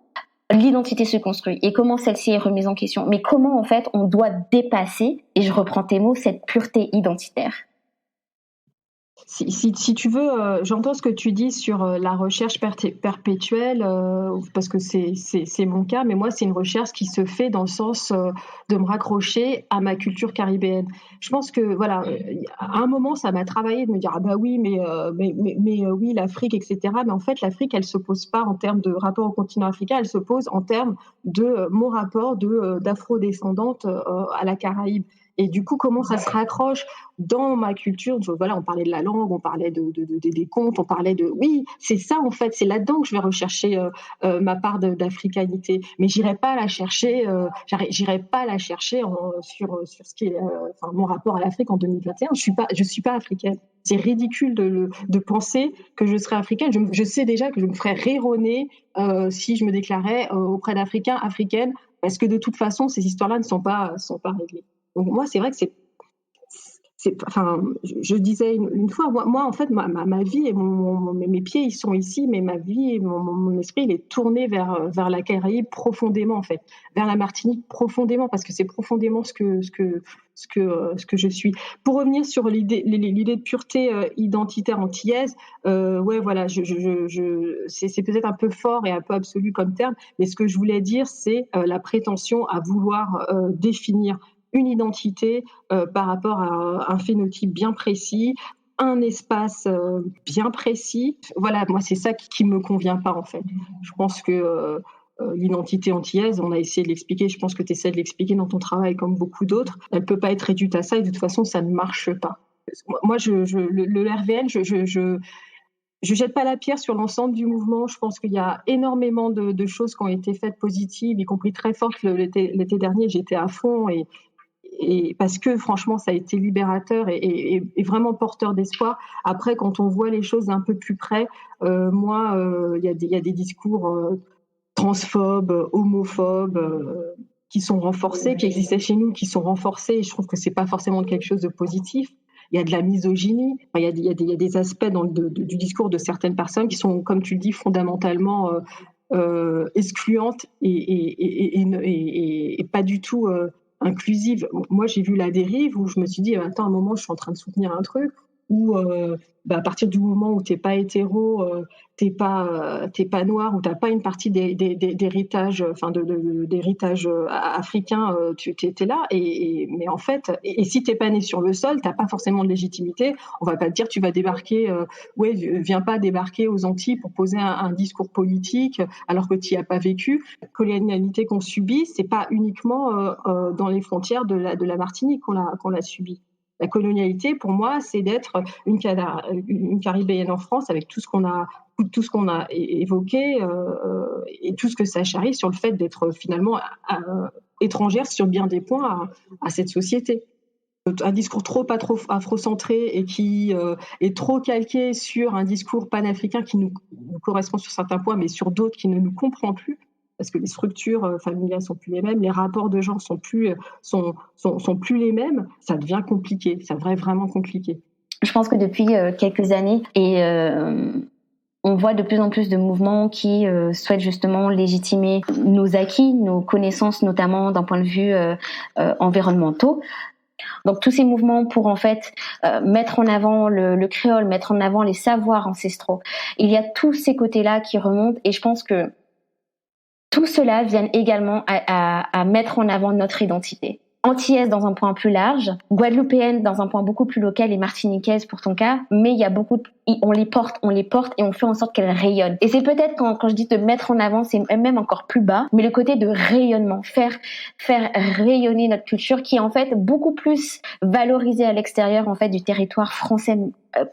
l'identité se construit et comment celle-ci est remise en question, mais comment en fait on doit dépasser, et je reprends tes mots, cette pureté identitaire. Si tu veux, j'entends ce que tu dis sur la recherche perpétuelle, parce que c'est mon cas, mais moi, c'est une recherche qui se fait dans le sens de me raccrocher à ma culture caribéenne. Je pense que, voilà, à un moment, ça m'a travaillé de me dire, ah bah oui, mais oui, l'Afrique, etc. Mais en fait, l'Afrique, elle se pose pas en termes de rapport au continent africain, elle se pose en termes de mon rapport d'afro-descendante à la Caraïbe. Et du coup, comment ça se raccroche dans ma culture? Voilà, on parlait de la langue, on parlait des contes, on parlait de... Oui, c'est ça en fait, c'est là-dedans que je vais rechercher ma part d'africanité. Mais j'irai pas la chercher, sur ce qui est mon rapport à l'Afrique en 2021. Je suis pas africaine. C'est ridicule de penser que je serais africaine. Je sais déjà que je me ferais rironner si je me déclarais auprès d'Africains, africaines, parce que de toute façon, ces histoires-là ne sont pas réglées. Donc moi, c'est vrai que je disais une fois, moi en fait, ma vie et mes pieds, ils sont ici, mais ma vie et mon esprit, il est tourné vers la Caraïbe profondément, en fait, vers la Martinique profondément, parce que c'est profondément ce que je suis. Pour revenir sur l'idée de pureté identitaire antillaise, ouais, voilà, c'est peut-être un peu fort et un peu absolu comme terme, mais ce que je voulais dire, c'est la prétention à vouloir définir une identité par rapport à un phénotype bien précis, un espace bien précis. Voilà, moi, c'est ça qui me convient pas, en fait. Je pense que l'identité antillaise, on a essayé de l'expliquer, je pense que tu essaies de l'expliquer dans ton travail comme beaucoup d'autres, elle peut pas être réduite à ça et de toute façon, ça ne marche pas. Moi, le RVN, je jette pas la pierre sur l'ensemble du mouvement. Je pense qu'il y a énormément de choses qui ont été faites positives, y compris très fortes l'été dernier. J'étais à fond et parce que franchement, ça a été libérateur et vraiment porteur d'espoir. Après, quand on voit les choses d'un peu plus près, il y a des discours transphobes, homophobes, qui sont renforcés, qui existaient chez nous, qui sont renforcés. Et je trouve que c'est pas forcément quelque chose de positif. Il y a de la misogynie. Il y a des aspects du discours de certaines personnes qui sont, comme tu le dis, fondamentalement excluantes et pas du tout inclusive. Moi, j'ai vu la dérive où je me suis dit, attends, à un moment, je suis en train de soutenir un truc où, à partir du moment où t'es pas hétéro, t'es pas noir, ou t'as pas une partie d'héritage, d'héritage africain, tu t'es là. Mais en fait, et si t'es pas né sur le sol, t'as pas forcément de légitimité. On va pas te dire, tu vas débarquer, viens pas débarquer aux Antilles pour poser un discours politique alors que tu y as pas vécu. La colonialité qu'on subit, c'est pas uniquement dans les frontières de la Martinique qu'on l'a subi. La colonialité, pour moi, c'est d'être une Caribéenne en France avec tout ce qu'on a évoqué et tout ce que ça charrie sur le fait d'être finalement étrangère sur bien des points à cette société. Un discours trop afrocentré et qui est trop calqué sur un discours panafricain qui nous correspond sur certains points, mais sur d'autres qui ne nous comprend plus, parce que les structures familiales sont plus les mêmes, les rapports de genre sont plus les mêmes. Ça devient compliqué, ça devient vraiment compliqué. Je pense que depuis quelques années, on voit de plus en plus de mouvements qui souhaitent justement légitimer nos acquis, nos connaissances, notamment d'un point de vue environnementaux. Donc tous ces mouvements pour en fait mettre en avant le créole, mettre en avant les savoirs ancestraux. Il y a tous ces côtés-là qui remontent et je pense que tout cela vient également à mettre en avant notre identité. Antillaise dans un point plus large, guadeloupéenne dans un point beaucoup plus local et martiniquaise pour ton cas, mais il y on les porte et on fait en sorte qu'elles rayonnent. Et c'est peut-être quand je dis de mettre en avant, c'est même encore plus bas, mais le côté de rayonnement, faire rayonner notre culture qui est en fait beaucoup plus valorisée à l'extérieur en fait du territoire français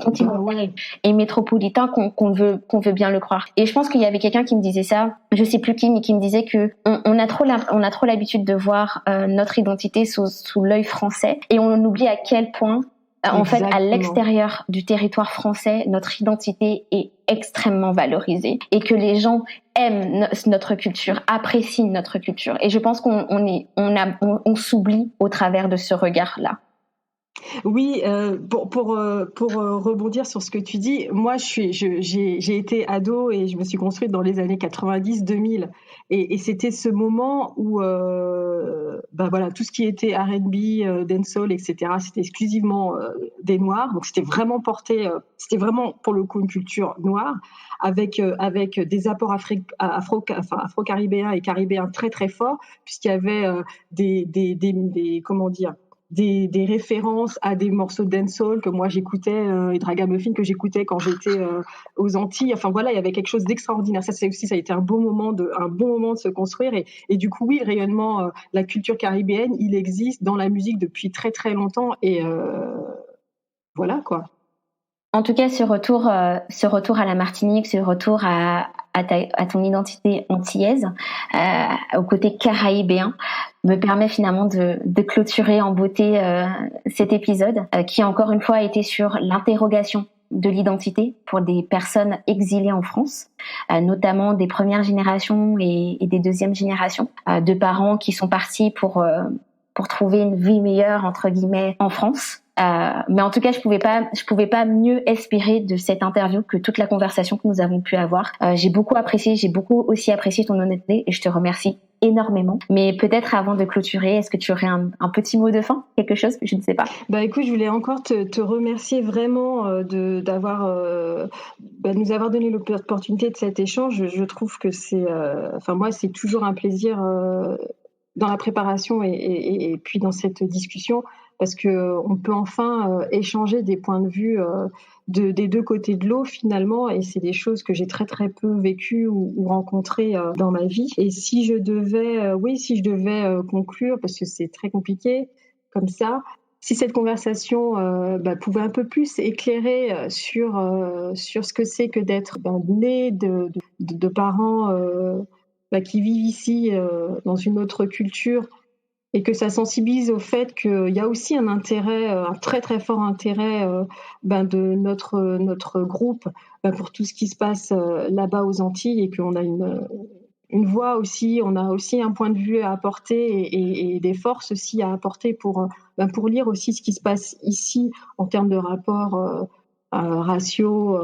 continental et métropolitain qu'on veut bien le croire. Et je pense qu'il y avait quelqu'un qui me disait ça, je sais plus qui, mais qui me disait que on a trop l'habitude de voir notre identité sous l'œil français et on oublie à quel point en fait, à l'extérieur du territoire français, notre identité est extrêmement valorisée et que les gens aiment notre culture, apprécient notre culture. Et je pense qu'on s'oublie au travers de ce regard-là. Oui, pour rebondir sur ce que tu dis, moi j'ai été ado et je me suis construite dans les années 90-2000 et c'était ce moment où voilà, tout ce qui était R&B, dancehall, etc. c'était exclusivement des noirs, donc c'était vraiment c'était vraiment pour le coup une culture noire avec des apports afro-caribéens et caribéens très très forts puisqu'il y avait des comment dire, des références à des morceaux de dancehall que moi j'écoutais et de ragamuffin que j'écoutais quand j'étais aux Antilles. Enfin voilà, il y avait quelque chose d'extraordinaire. Ça a été un bon moment de se construire et du coup oui, le rayonnement, la culture caribéenne, il existe dans la musique depuis très très longtemps et voilà quoi. En tout cas, ce retour à la Martinique, ce retour à ton identité antillaise, au côté caraïbéen, me permet finalement de clôturer en beauté cet épisode qui encore une fois a été sur l'interrogation de l'identité pour des personnes exilées en France, notamment des premières générations et des deuxièmes générations, de parents qui sont partis pour trouver une vie meilleure entre guillemets en France. Mais en tout cas, je pouvais pas mieux espérer de cette interview que toute la conversation que nous avons pu avoir. J'ai beaucoup aussi apprécié ton honnêteté et je te remercie énormément. Mais peut-être avant de clôturer, est-ce que tu aurais un petit mot de fin, quelque chose, je ne sais pas. Écoute, je voulais encore te remercier vraiment d'avoir nous avoir donné l'opportunité de cet échange. Je trouve que moi c'est toujours un plaisir dans la préparation et puis dans cette discussion parce que on peut enfin échanger des points de vue des deux côtés de l'eau finalement et c'est des choses que j'ai très très peu vécues ou rencontrées dans ma vie. Et si je devais conclure parce que c'est très compliqué comme ça, si cette conversation pouvait un peu plus éclairer sur ce que c'est que d'être né de parents qui vivent ici dans une autre culture et que ça sensibilise au fait qu'il y a aussi un intérêt, un très très fort intérêt de notre groupe pour tout ce qui se passe là-bas aux Antilles et qu'on a une voix aussi, on a aussi un point de vue à apporter et des forces aussi à apporter pour lire aussi ce qui se passe ici en termes de rapports raciaux.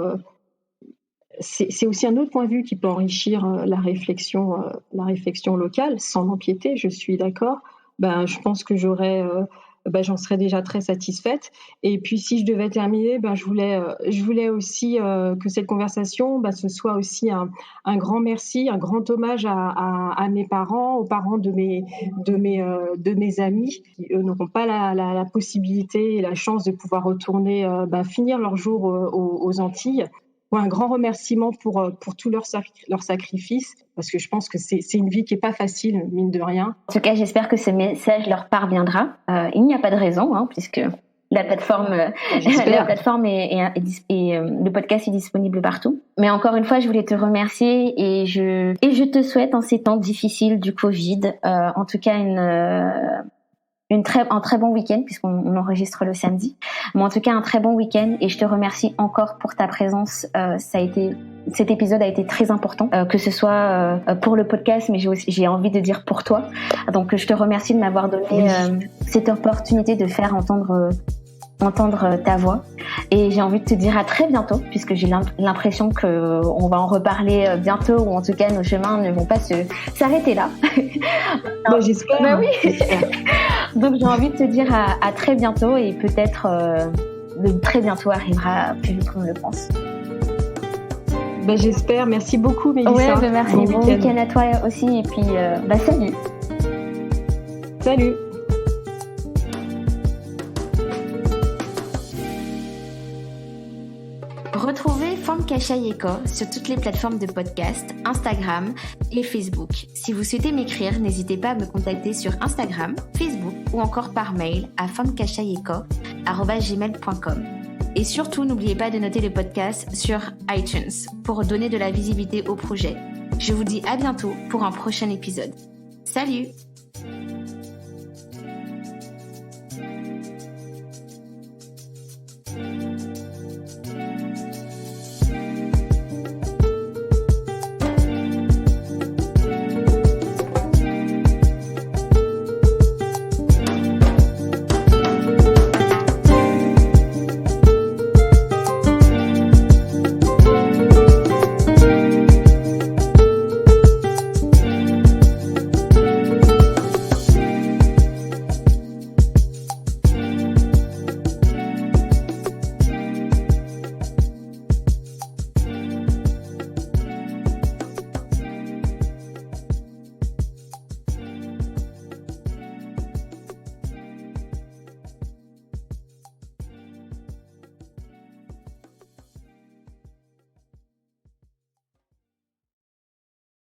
C'est aussi un autre point de vue qui peut enrichir la réflexion locale sans empiéter, je suis d'accord. Je pense que j'en serais déjà très satisfaite. Et puis si je devais terminer, je voulais aussi que cette conversation, ce soit aussi un grand merci, un grand hommage à mes parents, aux parents de mes amis qui eux n'auront pas la possibilité et la chance de pouvoir retourner finir leur jour aux Antilles. Un grand remerciement pour tout leur sacrifice, parce que je pense que c'est une vie qui n'est pas facile, mine de rien. En tout cas, j'espère que ce message leur parviendra. Il n'y a pas de raison, puisque la plateforme et le podcast est disponible partout. Mais encore une fois, je voulais te remercier et je te souhaite en ces temps difficiles du Covid, en tout cas un très bon week-end puisqu'on enregistre le samedi. Mais en tout cas, un très bon week-end et je te remercie encore pour ta présence. Cet épisode a été très important, que ce soit pour le podcast, mais j'ai envie de dire pour toi. Donc, je te remercie de m'avoir donné cette opportunité de faire entendre ta voix. Et j'ai envie de te dire à très bientôt, puisque j'ai l'impression qu'on va en reparler bientôt, ou en tout cas nos chemins ne vont pas s'arrêter là. J'espère. Oui. Donc j'ai envie de te dire à très bientôt, et peut-être le très bientôt arrivera plus vite qu'on le pense. J'espère. Merci beaucoup, Mélissa. Ouais, merci. Bon week-end à toi aussi, et puis salut. Salut. Retrouvez Femme Kachayeko sur toutes les plateformes de podcast, Instagram et Facebook. Si vous souhaitez m'écrire, n'hésitez pas à me contacter sur Instagram, Facebook ou encore par mail à femmekachayeko@gmail.com. Et surtout, n'oubliez pas de noter le podcast sur iTunes pour donner de la visibilité au projet. Je vous dis à bientôt pour un prochain épisode. Salut!